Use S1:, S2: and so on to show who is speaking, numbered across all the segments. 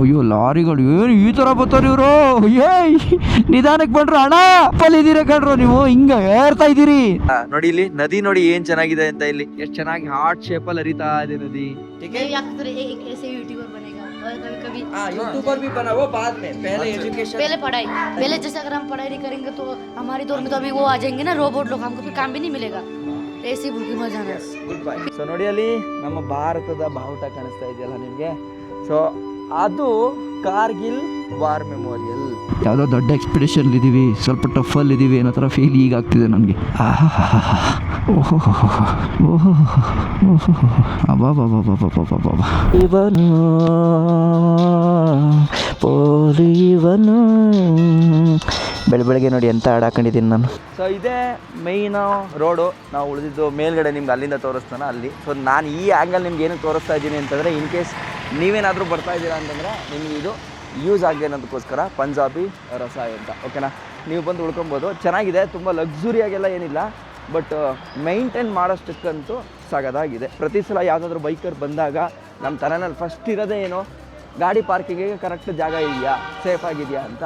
S1: ಅಯ್ಯೋ ಲಾರಿಗಳು ಏನು ಈ ಥರ ಬರ್ತಾರೆ ಇವರು. ಏಯ್ ನಿಧಾನಕ್ಕೆ ಬಂಡ್ರು ಅಣ್ಣ, ಅಪ್ಪಲ್ಲಿದ್ದೀರ ಕಣ್ರು ನೀವು, ಹಿಂಗೆ ಏರ್ತಾ ಇದ್ದೀರಿ ನೋಡಿ. ಇಲ್ಲಿ ನದಿ ನೋಡಿ ಏನ್ ಚೆನ್ನಾಗಿದೆ ಅಂತ, ಇಲ್ಲಿ ಎಷ್ಟು ಚೆನ್ನಾಗಿ ಹಾರ್ಟ್ ಶೇಪ್ ಅಲ್ಲಿ ಹರಿತಾ ಇದೆ ನದಿ. यूट्यूबर भी बना वो बाद में, पहले एजुकेशन,
S2: पहले पढ़ाई, पहले जैसे अगर हम पढ़ाई नहीं करेंगे तो हमारी दौर में तो अभी वो आ जाएंगे ना रोबोट लोग, हमको फिर काम भी नहीं मिलेगा. ऐसी भूखी मर जाना.
S1: Good bye. ಸೊ ನೋಡಿ ಅಲ್ಲಿ ನಮ್ಮ ಭಾರತದ ಬಾವುಟ ಕಾಣಿಸ್ತಾ ಇದೆಯಲ್ಲ ನಿಮಗೆ. ಸೊ ಅದು ಕಾರ್ಗಿಲ್ ವಾರ್ ಮೆಮೋರಿಯಲ್. ಯಾವುದೋ ದೊಡ್ಡ ಎಕ್ಸ್ಪಿಡಿಷನ್ ಇದ್ದೀವಿ, ಸ್ವಲ್ಪ ಟಫಲ್ಲಿ ಇದ್ದೀವಿ ಅನ್ನೋ ಥರ ಫೀಲ್ ಈಗ ಆಗ್ತಿದೆ ನನಗೆ. ಓಹೋ ಓಹೋ ಓಹೋ ಅಬ್ಬಾ ಇವನು ಪೋಲಿವನು. ಬೆಳಗ್ಗೆ ನೋಡಿ ಎಂತ ಹಾಡಾಕೊಂಡಿದ್ದೀನಿ ನಾನು. ಸೊ ಇದೇ ಮೈನ್ ರೋಡು. ನಾವು ಉಳಿದಿದ್ದು ಮೇಲ್ಗಡೆ ನಿಮ್ಗೆ ಅಲ್ಲಿಂದ ತೋರಿಸ್ತಾನೆ ಅಲ್ಲಿ. ಸೊ ನಾನು ಈ ಆ್ಯಂಗಲ್ ನಿಮ್ಗೆ ಏನಕ್ಕೆ ತೋರಿಸ್ತಾ ಇದ್ದೀನಿ ಅಂತಂದರೆ, ಇನ್ ಕೇಸ್ ನೀವೇನಾದರೂ ಬರ್ತಾ ಇದ್ದೀರಾ ಅಂತಂದರೆ ನಿಮಗೆ ಇದು ಯೂಸ್ ಆಗಲಿ ಅನ್ನೋದಕ್ಕೋಸ್ಕರ ಪಂಜಾಬಿ ರಸಾಯ ಅಂತ. ಓಕೆನಾ, ನೀವು ಬಂದು ಉಳ್ಕೊಬೋದು. ಚೆನ್ನಾಗಿದೆ, ತುಂಬ ಲಕ್ಸುರಿಯಾಗೆಲ್ಲ ಏನಿಲ್ಲ, ಬಟ್ ಮೈಂಟೈನ್ ಮಾಡೋಷ್ಟಕ್ಕಂತೂ ಸಾಗದಾಗಿದೆ. ಪ್ರತಿ ಸಲ ಯಾವುದಾದ್ರೂ ಬೈಕರ್ ಬಂದಾಗ ನಮ್ಮ ತಲೆನಲ್ಲಿ ಫಸ್ಟ್ ಇರೋದೇ ಏನು, ಗಾಡಿ ಪಾರ್ಕಿಂಗಿಗೆ ಕರೆಕ್ಟ್ ಜಾಗ ಇದೆಯಾ, ಸೇಫ್ ಆಗಿದೆಯಾ ಅಂತ.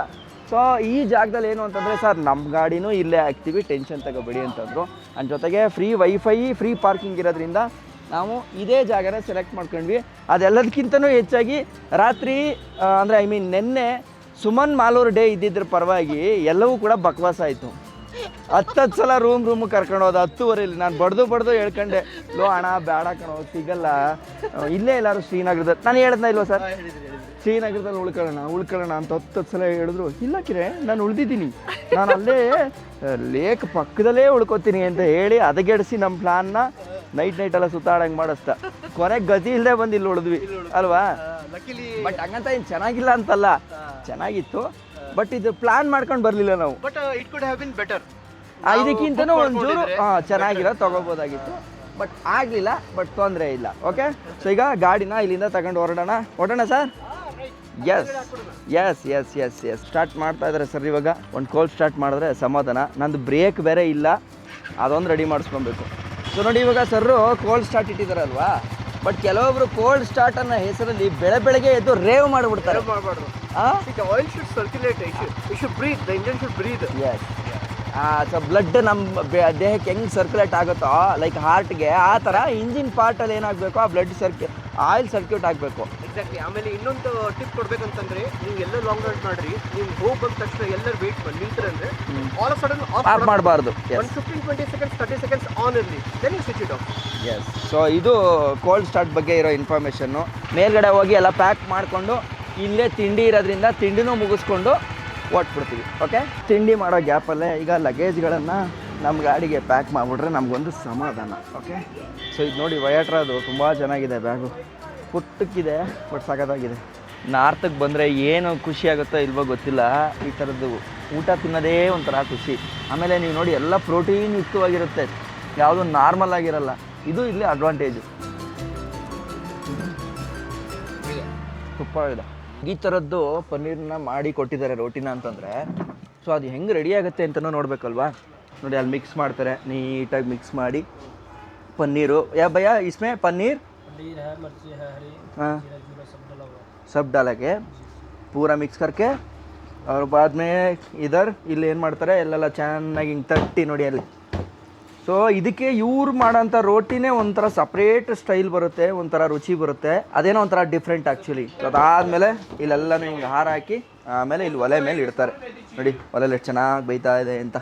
S1: ಸೊ ಈ ಜಾಗದಲ್ಲಿ ಏನು ಅಂತಂದರೆ, ಸರ್ ನಮ್ಮ ಗಾಡಿನೂ ಇಲ್ಲೇ ಹಾಕ್ತೀವಿ, ಟೆನ್ಷನ್ ತಗೋಬೇಡಿ ಅಂತಂದರು. ಆ್ಯಂಡ್ ಜೊತೆಗೆ ಫ್ರೀ ವೈಫೈ, ಫ್ರೀ ಪಾರ್ಕಿಂಗ್ ಇರೋದ್ರಿಂದ ನಾವು ಇದೇ ಜಾಗನ ಸೆಲೆಕ್ಟ್ ಮಾಡ್ಕೊಂಡ್ವಿ. ಅದೆಲ್ಲದಕ್ಕಿಂತನೂ ಹೆಚ್ಚಾಗಿ ರಾತ್ರಿ ಅಂದರೆ ನೆನ್ನೆ ಸುಮನ್ ಮಾಲೂರು ಡೇ ಇದ್ದಿದ್ರ ಪರವಾಗಿ ಎಲ್ಲವೂ ಕೂಡ ಬಕ್ವಾಸ ಆಯಿತು. 10 ಸಲ ರೂಮ್ ಕರ್ಕೊಂಡೋದು. 10:30 ನಾನು ಬಡ್ದು ಹೇಳ್ಕೊಂಡೆ, ಲೋ ಅಣ್ಣ ಬೇಡ ಕಣೋ, ಸಿಗಲ್ಲ, ಇಲ್ಲೇ ಎಲ್ಲರೂ ಶ್ರೀನಗರದಲ್ಲಿ. ನಾನು ಹೇಳ್ದಾ ಇಲ್ವ ಸರ್, ಶ್ರೀನಗರದಲ್ಲಿ ಉಳ್ಕೊಳ್ಳೋಣ ಅಂತ 10 ಸಲ ಹೇಳಿದ್ರು. ಇಲ್ಲ ಕಿರೆ, ನಾನು ಉಳ್ದಿದ್ದೀನಿ, ನಾನು ಅಲ್ಲೇ ಲೇಕ್ ಪಕ್ಕದಲ್ಲೇ ಉಳ್ಕೊತೀನಿ ಅಂತ ಹೇಳಿ ಅದಗೆಡಿಸಿ ನಮ್ಮ ಪ್ಲಾನ್ನ ನೈಟೆಲ್ಲ ಸುತ್ತಾಡಂಗೆ ಮಾಡಿಸ್ತಾ ಕೊನೆಗೆ ಗತಿ ಇಲ್ಲದೆ ಬಂದು ಇಲ್ಲಿ ಉಳಿದ್ವಿ ಅಲ್ವಾ. ಬಟ್ ಹಂಗಂತ ಏನು ಚೆನ್ನಾಗಿಲ್ಲ ಅಂತಲ್ಲ, ಚೆನ್ನಾಗಿತ್ತು. ಬಟ್ ಇದು ಪ್ಲಾನ್ ಮಾಡ್ಕೊಂಡು ಬರಲಿಲ್ಲ ನಾವು.
S3: But it could have been better.
S1: ಇದಕ್ಕಿಂತನೂ ಒಂಚೂರು ಚೆನ್ನಾಗಿರೋ ತೊಗೋಬೋದಾಗಿತ್ತು, ಬಟ್ ಆಗಲಿಲ್ಲ. ಬಟ್ ತೊಂದರೆ ಇಲ್ಲ. ಓಕೆ, ಸೊ ಈಗ ಗಾಡಿನ ಇಲ್ಲಿಂದ ತಗೊಂಡು ಹೊರಡೋಣ ಸರ್. ಎಸ್ ಸ್ಟಾರ್ಟ್ ಮಾಡ್ತಾ ಇದ್ದಾರೆ ಸರ್. ಇವಾಗ ಒಂದು ಕೋಲ್ಡ್ ಸ್ಟಾರ್ಟ್ ಮಾಡಿದ್ರೆ ಸಮಾಧಾನ. ನಂದು ಬ್ರೇಕ್ ಬೇರೆ ಇಲ್ಲ, ಅದೊಂದು ರೆಡಿ ಮಾಡಿಸ್ಕೊಬೇಕು. ಸೊ ನೋಡಿ, ಇವಾಗ ಸರ್ರು ಕೋಲ್ಡ್ ಸ್ಟಾರ್ಟ್ ಇಟ್ಟಿದ್ದಾರಲ್ವಾ, ಬಟ್ ಕೆಲವೊಬ್ರು ಕೋಲ್ಡ್ ಸ್ಟಾರ್ಟ್ ಅನ್ನೋ ಹೆಸರಲ್ಲಿ ಬೆಳಗ್ಗೆ ಎದ್ದು ರೇವ್ ಮಾಡಿಬಿಡ್ತಾರೆ.
S3: Oil should circulate, it should breathe, the engine should breathe.
S1: Yes. So blood ನಮ್ಮ ದೇಹಕ್ಕೆ ಹೆಂಗೆ ಸರ್ಕ್ಯುಲೇಟ್ ಆಗುತ್ತೋ, ಲೈಕ್ ಹಾರ್ಟ್ಗೆ, ಆ ಥರ ಇಂಜಿನ್ ಪಾರ್ಟಲ್ಲಿ ಏನಾಗಬೇಕು, ಆ ಬ್ಲಡ್ ಆಯಿಲ್ ಸರ್ಕ್ಯೂಟ್ ಆಗಬೇಕು.
S3: ಎಕ್ಸಾಕ್ಟ್ಲಿ. ಆಮೇಲೆ ಇನ್ನೊಂದು ಟಿಪ್ ಕೊಡ್ಬೇಕಂತಂದ್ರೆ, ನೀವು ಎಲ್ಲ ಲಾಂಗ್ ರೈಡ್ ಮಾಡ್ರಿ, ನೀವು ಹೋಗಿ ಬಂದ ತಕ್ಷಣ ಎಲ್ಲರೂ ವೇಟ್ ಮಾಡಿ ನಿಂತ್ರಂದ್ರೆ ಆಲ್ ಆಫ್ ಸಡನ್
S1: ಆಫ್ ಮಾಡಬಾರ್ದು.
S3: 15-20 seconds 30 seconds ಆನ್ ಇರಲಿ, then you switch it off.
S1: Yes. So ಇದು ಕೋಲ್ಡ್ ಸ್ಟಾರ್ಟ್ ಬಗ್ಗೆ ಇರೋ ಇನ್ಫಾರ್ಮೇಷನ್ನು. ಮೇಲ್ಗಡೆ ಹೋಗಿ ಎಲ್ಲ ಪ್ಯಾಕ್ ಮಾಡಿಕೊಂಡು, ಇಲ್ಲೇ ತಿಂಡಿ ಇರೋದ್ರಿಂದ ತಿಂಡಿನೂ ಮುಗಿಸ್ಕೊಂಡು ಓಟ್ಬಿಡ್ತೀವಿ. ಓಕೆ, ತಿಂಡಿ ಮಾಡೋ ಗ್ಯಾಪಲ್ಲೇ ಈಗ ಲಗೇಜ್ಗಳನ್ನು ನಮ್ಮ ಗಾಡಿಗೆ ಪ್ಯಾಕ್ ಮಾಡಿಬಿಟ್ರೆ ನಮಗೊಂದು ಸಮಾಧಾನ. ಓಕೆ, ಸೊ ಇದು ನೋಡಿ ವಯಾಟ್ರದು ತುಂಬ ಚೆನ್ನಾಗಿದೆ ಬ್ಯಾಗು, ಪುಟ್ಟಕ್ಕಿದೆ, ಬಟ್ ಸಖತ್ತಾಗಿದೆ. ನಾರ್ತಿಗೆ ಬಂದರೆ ಏನು ಖುಷಿ ಆಗುತ್ತೋ ಇಲ್ವೋ ಗೊತ್ತಿಲ್ಲ, ಈ ಥರದ್ದು ಊಟ ತಿನ್ನೋದೇ ಒಂಥರ ಖುಷಿ. ಆಮೇಲೆ ನೀವು ನೋಡಿ ಎಲ್ಲ ಪ್ರೋಟೀನ್ ಯುಕ್ತವಾಗಿರುತ್ತೆ, ಯಾವುದು ನಾರ್ಮಲ್ ಆಗಿರಲ್ಲ. ಇದು ಇಲ್ಲಿ ಅಡ್ವಾಂಟೇಜು. ತುಪ್ಪ ಇದೆ. ಈ ಥರದ್ದು ಪನ್ನೀರನ್ನ ಮಾಡಿ ಕೊಟ್ಟಿದ್ದಾರೆ ರೋಟಿನ ಅಂತಂದರೆ, ಸೊ ಅದು ಹೆಂಗೆ ರೆಡಿ ಆಗುತ್ತೆ ಅಂತಲೂ ನೋಡಬೇಕಲ್ವಾ. ನೋಡಿ ಅಲ್ಲಿ ಮಿಕ್ಸ್ ಮಾಡ್ತಾರೆ, ನೀಟಾಗಿ ಮಿಕ್ಸ್ ಮಾಡಿ ಪನ್ನೀರು. ಭಯ್ಯ ಇಸ್ಮೇ ಪನ್ನೀರ್ हाँ सब डाला के पूरा मिक्स करके और बाद में इधर ಇಲ್ಲಿ ಏನು ಮಾಡ್ತಾರೆ, ಎಲ್ಲೆಲ್ಲ ಚೆನ್ನಾಗಿ ಹಿಂಗೆ ತಟ್ಟಿ ನೋಡಿ ಅಲ್ಲಿ. ಸೊ ಇದಕ್ಕೆ ಇವ್ರು ಮಾಡೋಂಥ ರೋಟಿನೇ ಒಂಥರ ಸಪ್ರೇಟ್ ಸ್ಟೈಲ್ ಬರುತ್ತೆ, ಒಂಥರ ರುಚಿ ಬರುತ್ತೆ, ಅದೇನೋ ಒಂಥರ ಡಿಫ್ರೆಂಟ್ ಆ್ಯಕ್ಚುಲಿ. ಸೊ ಅದಾದಮೇಲೆ ಇಲ್ಲೆಲ್ಲನೂ ಹಿಂಗೆ ಹಾರ ಹಾಕಿ ಆಮೇಲೆ ಇಲ್ಲಿ ಒಲೆ ಮೇಲೆ ಇಡ್ತಾರೆ. ನೋಡಿ ಒಲೆಯಲ್ಲಿ ಎಷ್ಟು ಚೆನ್ನಾಗಿ ಬೈತಾ ಇದೆ ಅಂತ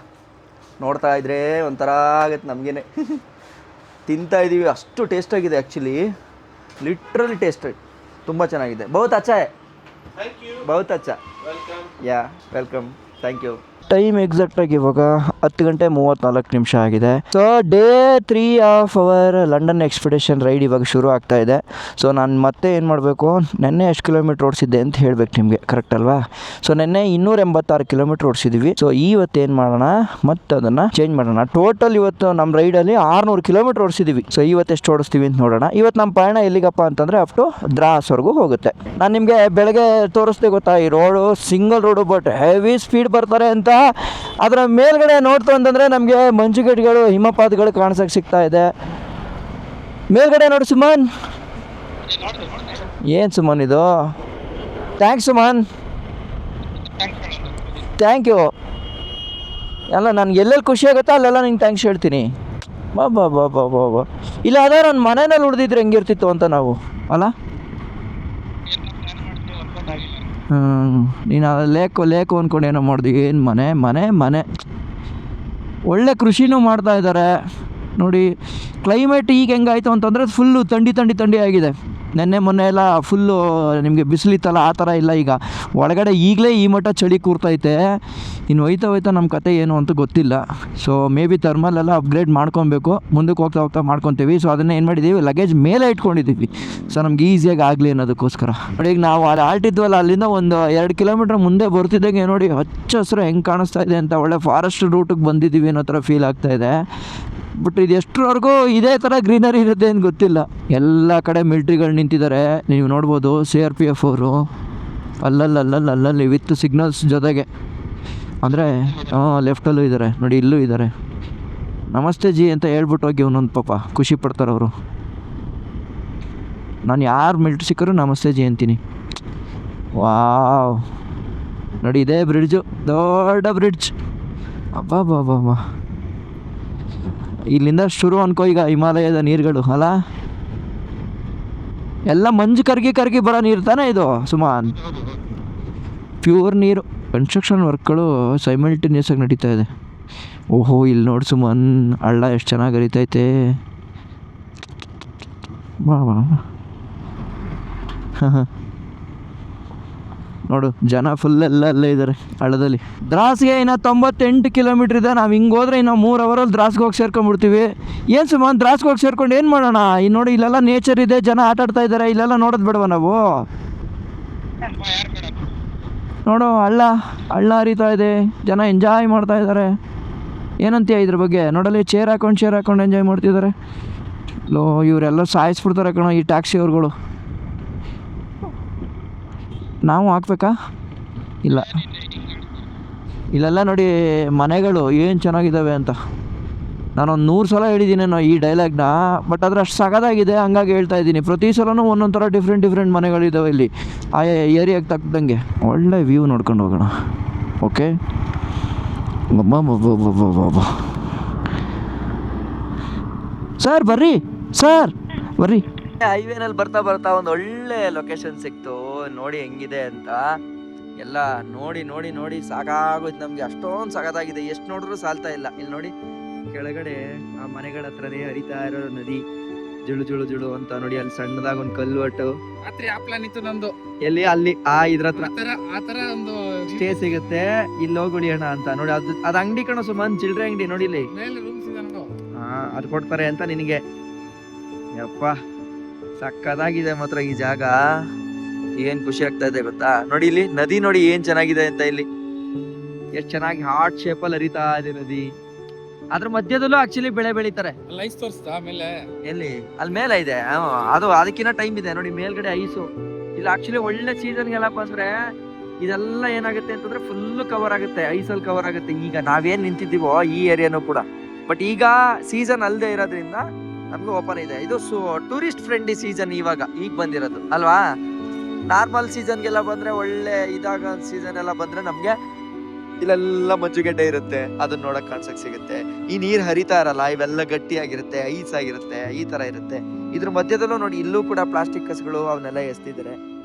S1: ನೋಡ್ತಾ ಇದ್ರೆ ಒಂಥರ ಆಗುತ್ತೆ ನಮಗೇನೆ. ತಿಂತಾ ಇದ್ದೀವಿ, ಅಷ್ಟು ಟೇಸ್ಟಾಗಿದೆ ಆ್ಯಕ್ಚುಲಿ, ಲಿಟ್ರಲಿ ಟೇಸ್ಟ್ ತುಂಬ ಚೆನ್ನಾಗಿದೆ. ಬಹುತ್ ಅಚ್ಚಾ ಹೈ, ಬಹುತ್ ಅಚ್ಚಾ. Yeah welcome, thank you. Time ಎಕ್ಸಾಕ್ಟಾಗಿ ಇವಾಗ 10:34 ಆಗಿದೆ. So day 3 of our London expedition ride ಇವಾಗ ಶುರು ಆಗ್ತಾ ಇದೆ. ಸೊ ನಾನು ಮತ್ತೆ ಏನು ಮಾಡಬೇಕು, ನೆನ್ನೆ ಎಷ್ಟು ಕಿಲೋಮೀಟ್ರ್ ಓಡಿಸಿದ್ದೆ ಅಂತ ಹೇಳಬೇಕು ನಿಮಗೆ, ಕರೆಕ್ಟ್ ಅಲ್ವಾ? ಸೊ ನೆನ್ನೆ 286 ಕಿಲೋಮೀಟ್ರ್ ಓಡಿಸಿದ್ದೀವಿ. ಸೊ ಇವತ್ತು ಏನು ಮಾಡೋಣ, ಮತ್ತೆ ಅದನ್ನು ಚೇಂಜ್ ಮಾಡೋಣ. ಟೋಟಲ್ ಇವತ್ತು ನಮ್ಮ ರೈಡಲ್ಲಿ 600 ಕಿಲೋಮೀಟ್ರ್ ಓಡಿಸಿದ್ದೀವಿ. ಸೊ ಇವತ್ತು ಎಷ್ಟು ಓಡಿಸ್ತೀವಿ ಅಂತ ನೋಡೋಣ. ಇವತ್ತು ನಮ್ಮ ಪಯಣ ಎಲ್ಲಿಗಪ್ಪ ಅಂತಂದರೆ ಅಪ್ ಟು ದ್ರಾಸ್ವರೆಗೂ ಹೋಗುತ್ತೆ. ನಾನು ನಿಮಗೆ ಬೆಳಗ್ಗೆ ತೋರಿಸ್ದೆ ಗೊತ್ತಾ, ಈ road single road, but heavy speed ಬರ್ತಾರೆ ಅಂತ. ಅದರ ಮೇಲ್ಗಡೆ ನೋಡ್ತು ಅಂತಂದರೆ ನಮಗೆ ಮಂಜುಗಡ್ಡೆಗಳು, ಹಿಮಪಾತಗಳು ಕಾಣಿಸೋಕೆ ಸಿಗ್ತಾ ಇದೆ. ಮೇಲ್ಗಡೆ ನೋಡು ಸುಮನ್, ಏನು ಸುಮನ್ ಇದು ಥ್ಯಾಂಕ್ಸ್ ಸುಮನ್, ಥ್ಯಾಂಕ್ ಯು. ಅಲ್ಲ ನನಗೆ ಎಲ್ಲೆಲ್ಲಿ ಖುಷಿ ಆಗುತ್ತೋ ಅಲ್ಲೆಲ್ಲ ನಿಂಗೆ ಥ್ಯಾಂಕ್ಸ್ ಹೇಳ್ತೀನಿ. ಬಾ ಬಾ ಬಾ ಬಾ ಬಾ ಬಾ. ಇಲ್ಲ ಅದೇ ನನ್ನ ಮನೆಯಲ್ಲಿ ಉಳಿದಿದ್ರೆ ಹೆಂಗಿರ್ತಿತ್ತು ಅಂತ ನಾವು, ಅಲ್ಲ? ನೀನು ಲೇಕು ಅಂದ್ಕೊಂಡು ಏನೋ ಮಾಡಿದ್ವಿ. ಏನು ಮನೆ ಮನೆ ಮನೆ. ಒಳ್ಳೆ ಕೃಷಿನೂ ಮಾಡ್ತಾ ಇದ್ದಾರೆ ನೋಡಿ. ಕ್ಲೈಮೇಟ್ ಈಗ ಹೆಂಗಾಯಿತು ಅಂತಂದರೆ ಫುಲ್ಲು ಥಂಡಿ ಆಗಿದೆ. ನೆನ್ನೆ ಮೊನ್ನೆ ಎಲ್ಲ ಫುಲ್ಲು ನಿಮಗೆ ಬಿಸಿಲಿತ್ತಲ್ಲ, ಆ ಥರ ಇಲ್ಲ ಈಗ. ಒಳಗಡೆ ಈಗಲೇ ಈ ಮಟ್ಟ ಚಳಿ ಕೂರ್ತೈತೆ. ಇನ್ನು ಹೋಯ್ತಾ ನಮ್ಮ ಕತೆ ಏನು ಅಂತ ಗೊತ್ತಿಲ್ಲ. ಸೊ ಮೇ ಬಿ ಥರ್ಮಲೆಲ್ಲ ಅಪ್ಗ್ರೇಡ್ ಮಾಡ್ಕೊಬೇಕು. ಮುಂದಕ್ಕೆ ಹೋಗ್ತಾ ಮಾಡ್ಕೊತೀವಿ. ಸೊ ಅದನ್ನು ಏನು ಮಾಡಿದ್ದೀವಿ, ಲಗೇಜ್ ಮೇಲೆ ಇಟ್ಕೊಂಡಿದ್ದೀವಿ. ಸೊ ನಮ್ಗೆ ಈಸಿಯಾಗಿ ಆಗಲಿ ಅನ್ನೋದಕ್ಕೋಸ್ಕರ. ನೋಡಿ ಈಗ ನಾವು ಅಲ್ಲಿ ಆಲ್ಟಿದ್ವಲ್ಲ, ಅಲ್ಲಿಂದ ಒಂದು 2 ಕಿಲೋಮೀಟ್ರ್ ಮುಂದೆ ಬರ್ತಿದ್ದಂಗೆ ನೋಡಿ ಹಚ್ಚ ಹಸಿರು ಹೆಂಗೆ ಕಾಣಿಸ್ತಾ ಇದೆ ಅಂತ. ಒಳ್ಳೆ ಫಾರೆಸ್ಟ್ ರೂಟಿಗೆ ಬಂದಿದ್ದೀವಿ ಅನ್ನೋ ಥರ ಫೀಲ್ ಆಗ್ತಾಯಿದೆ. ಬಟ್ ಇದು ಎಷ್ಟರವರೆಗೂ ಇದೇ ಥರ ಗ್ರೀನರಿ ಇರುತ್ತೆ ಅಂತ ಗೊತ್ತಿಲ್ಲ. ಎಲ್ಲ ಕಡೆ ಮಿಲ್ಟ್ರಿಗಳು ನಿಂತಿದ್ದಾರೆ, ನೀವು ನೋಡ್ಬೋದು. CRPF ಅವರು ಅಲ್ಲಲ್ಲಿ ವಿತ್ ಸಿಗ್ನಲ್ಸ್ ಜೊತೆಗೆ, ಅಂದರೆ ಲೆಫ್ಟಲ್ಲೂ ಇದ್ದಾರೆ ನೋಡಿ, ಇಲ್ಲೂ ಇದ್ದಾರೆ. ನಮಸ್ತೆ ಜಿ ಅಂತ ಹೇಳ್ಬಿಟ್ಟು ಹೋಗಿ ಒಂದೊಂದು ಪಾಪ ಖುಷಿ ಪಡ್ತಾರೆ ಅವರು. ನಾನು ಯಾರು ಮಿಲ್ಟ್ರಿ ಸಿಕ್ಕರೂ ನಮಸ್ತೆ ಜಿ ಅಂತೀನಿ. ವಾವ್ ನೋಡಿ, ಇದೇ ಬ್ರಿಡ್ಜು, ದೊಡ್ಡ ಬ್ರಿಡ್ಜ್. ಅಬ್ಬಾ ಬಾ ಬಾ ಬಾ. ಇಲ್ಲಿಂದ ಶುರು ಅನ್ಕೋ ಈಗ ಹಿಮಾಲಯದ ನೀರುಗಳು, ಅಲ್ಲ? ಎಲ್ಲ ಮಂಜು ಕರಗಿ ಬರೋ ನೀರು ತಾನೇ ಇದು ಸುಮಾನ್. ಪ್ಯೂರ್ ನೀರು. ಕನ್ಸ್ಟ್ರಕ್ಷನ್ ವರ್ಕ್ಗಳು ಸೈಮಲ್ಟೇನಿಯಸ್ ಆಗಿ ನಡೀತಾ ಇದೆ. ಓಹೋ, ಇಲ್ಲಿ ನೋಡಿ ಸುಮನ್, ಹಳ್ಳ ಎಷ್ಟು ಚೆನ್ನಾಗಿ ಹರಿತೈತೆ. ಬಾ ಬಾ ಹಾಂ ನೋಡು, ಜನ ಫುಲ್ ಅಲ್ಲೇ ಇದ್ದಾರೆ ಹಳ್ಳದಲ್ಲಿ. ದ್ರಾಸ್ಗೆ ಇನ್ನು 98 ಕಿಲೋಮೀಟ್ರ್ ಇದೆ. ನಾವು ಹಿಂಗೆ ಹೋದ್ರೆ ಇನ್ನು 3 ಅವರಲ್ಲಿ ದ್ರಾಸ್ಗೆ ಹೋಗಿ ಸೇರ್ಕೊಂಡ್ಬಿಡ್ತೀವಿ. ಏನು ಸುಮಾರು ದ್ರಾಸ್ಗೆ ಹೋಗಿ ಸೇರ್ಕೊಂಡು ಏನು ಮಾಡೋಣ? ಇನ್ನು ನೋಡಿ, ಇಲ್ಲೆಲ್ಲ ನೇಚರ್ ಇದೆ, ಜನ ಆಟಾಡ್ತಾ ಇದ್ದಾರೆ. ಇಲ್ಲೆಲ್ಲ ನೋಡೋದು ಬೇಡವಾ ನಾವು? ನೋಡು, ಹಳ್ಳ ಹರಿತಾ ಇದೆ, ಜನ ಎಂಜಾಯ್ ಮಾಡ್ತಾ ಇದ್ದಾರೆ. ಏನಂತೀಯ ಇದ್ರ ಬಗ್ಗೆ? ನೋಡಲ್ಲಿ ಚೇರ್ ಹಾಕೊಂಡು ಎಂಜಾಯ್ ಮಾಡ್ತಿದ್ದಾರೆ. ಇವರೆಲ್ಲ ಸಾಯಿಸ್ಬಿಡ್ತಾರೆ ಕಣೋ ಈ ಟ್ಯಾಕ್ಸಿ ಅವ್ರುಗಳು. ನಾವು ಹಾಕ್ಬೇಕಾ? ಇಲ್ಲ, ಇಲ್ಲೆಲ್ಲ ನೋಡಿ ಮನೆಗಳು ಏನು ಚೆನ್ನಾಗಿದ್ದಾವೆ ಅಂತ. ನಾನೊಂದು 100 ಸಲ ಹೇಳಿದ್ದೀನೇನೋ ಈ ಡೈಲಾಗ್ನ. ಬಟ್ ಆದರೆ ಅಷ್ಟು ಸಗದಾಗಿದೆ, ಹಂಗಾಗಿ ಹೇಳ್ತಾ ಇದ್ದೀನಿ. ಪ್ರತಿ ಸಲನೂ ಒಂದೊಂದು ಥರ ಡಿಫ್ರೆಂಟ್ ಮನೆಗಳಿದ್ದಾವೆ ಇಲ್ಲಿ, ಆ ಏರಿಯಾಗೆ ತಕ್ಕಂಗೆ. ಒಳ್ಳೆ ವ್ಯೂ ನೋಡ್ಕೊಂಡು ಹೋಗೋಣ. ಓಕೆ, ಸರ್ ಬರ್ರಿ. ಹೈವೇನಲ್ಲಿ ಬರ್ತಾ ಒಂದು ಒಳ್ಳೆ ಲೊಕೇಶನ್ ಸಿಕ್ತು. ನೋಡಿ ಹೆಂಗಿದೆ ಅಂತ. ಎಲ್ಲ ನೋಡಿ ಸಾಕಾಗೋಯ್ತು ನಮಗೆ. ಅಷ್ಟೊಂದು ಸಗದಾಗಿದೆ, ಎಷ್ಟು ನೋಡಿದ್ರು ಸಾಲ್ತಾ ಇಲ್ಲ. ಇಲ್ಲಿ ನೋಡಿ, ಕೆಳಗಡೆ ಆ ಮನೆಗಳ ಹತ್ರನೇ ಹರಿತಾ ಇರೋ ನದಿ, ಜುಳು ಅಂತ ನೋಡಿ. ಅಲ್ಲಿ ಸಣ್ಣದಾಗ ಒಂದು ಕಲ್ವಟ್ಟು.
S4: ರಾತ್ರಿ ಆ ಪ್ಲಾನ್ ಇತ್ತು ನಂದು.
S1: ಎಲ್ಲಿ? ಅಲ್ಲಿ ಇದ್ರ ಹತ್ರ
S4: ಆತರ ಒಂದು
S1: ಸ್ಟೇ ಸಿಗುತ್ತೆ, ಇಲ್ಲಿ ಹೋಗಿ ಉಳಿಯೋಣ ಅಂತ ನೋಡಿ. ಅದು ಅಂಗಡಿ ಕಣೋ ಸುಮನ್, ಚಿಲ್ಡ್ರೆ ಅಂಗಡಿ ನೋಡಿ ಇಲ್ಲಿ.
S4: ಮೇಲೆ ರೂಮ್ಸ್ ಇದೆ ನೋಡು.
S1: ಅದು ಕೊಡ್ತಾರೆ ಅಂತ ನಿನಗೆ. ಯಪ್ಪ, ಸಕ್ಕದಾಗಿದೆ ಮಾತ್ರ ಈ ಜಾಗ. ಏನ್ ಖುಷಿ ಆಗ್ತಾ ಇದೆ ಗೊತ್ತಾ? ನೋಡಿ ಇಲ್ಲಿ ನದಿ ನೋಡಿ ಏನ್ ಚೆನ್ನಾಗಿದೆ ಅಂತ. ಇಲ್ಲಿ ಎಷ್ಟು ಚೆನ್ನಾಗಿ ಹಾರ್ಟ್ ಶೇಪಲ್ಲಿ ಹರಿತಾ ಇದೆ ನದಿ. ಅದ್ರ ಮಧ್ಯದಲ್ಲೂ ಆಕ್ಚುಲಿ ಬೆಳೆ ಬೆಳಿತಾರೆ.
S4: ಐಸ್ ತೋರಿಸ್ತಾ ಆಮೇಲೆ?
S1: ಎಲ್ಲಿ? ಅಲ್ಲಿ ಮೇಲೆ ಇದೆ. ಅದು ಅದಕ್ಕಿಂತ ಟೈಮ್ ಇದೆ ನೋಡಿ, ಮೇಲ್ಗಡೆ ಐಸು. ಇಲ್ಲಿ ಆಕ್ಚುಲಿ ಒಳ್ಳೆ ಸೀಸನ್ಗೆಲ್ಲ ಬಂದ್ರೆ ಇದೆಲ್ಲ ಏನಾಗುತ್ತೆ ಅಂತಂದ್ರೆ ಫುಲ್ ಕವರ್ ಆಗುತ್ತೆ, ಐಸಲ್ಲಿ ಕವರ್ ಆಗುತ್ತೆ. ಈಗ ನಾವೇನ್ ನಿಂತಿದ್ದೀವೋ ಈ ಏರಿಯಾನು ಕೂಡ. ಬಟ್ ಈಗ ಸೀಸನ್ ಅಲ್ಲದೆ ಇರೋದ್ರಿಂದ ನಮ್ಗೆ ಓಪನ್ ಇದೆ. ಇದು ಟೂರಿಸ್ಟ್ ಫ್ರೆಂಡ್ಲಿ ಸೀಸನ್ ಈಗ ಬಂದಿರೋದು ಅಲ್ವಾ? ನಾರ್ಮಲ್ ಸೀಸನ್ಗೆಲ್ಲ ಬಂದ್ರೆ ಒಳ್ಳೆ ಇದಾಗ ಸೀಸನ್ ಎಲ್ಲ ಬಂದ್ರೆ ನಮ್ಗೆ ಇಲ್ಲೆಲ್ಲ ಮಂಜುಗಡ್ಡೆ ಇರುತ್ತೆ, ಅದನ್ನ ನೋಡಕ್ ಕಾಣ್ಸಕ್ ಸಿಗುತ್ತೆ. ಈ ನೀರ್ ಹರಿತಾ ಇರಲ್ಲ, ಇವೆಲ್ಲ ಗಟ್ಟಿಯಾಗಿರುತ್ತೆ, ಐಸ್ ಆಗಿರುತ್ತೆ, ಈ ತರ ಇರುತ್ತೆ. ಇದ್ರ ಮಧ್ಯದಲ್ಲೂ ನೋಡಿ, ಇಲ್ಲೂ ಕೂಡ ಪ್ಲಾಸ್ಟಿಕ್ ಕಸ್ಗಳು ಅವನ್ನೆಲ್ಲ ಎಸ್ತಿದ್ದಾರೆ.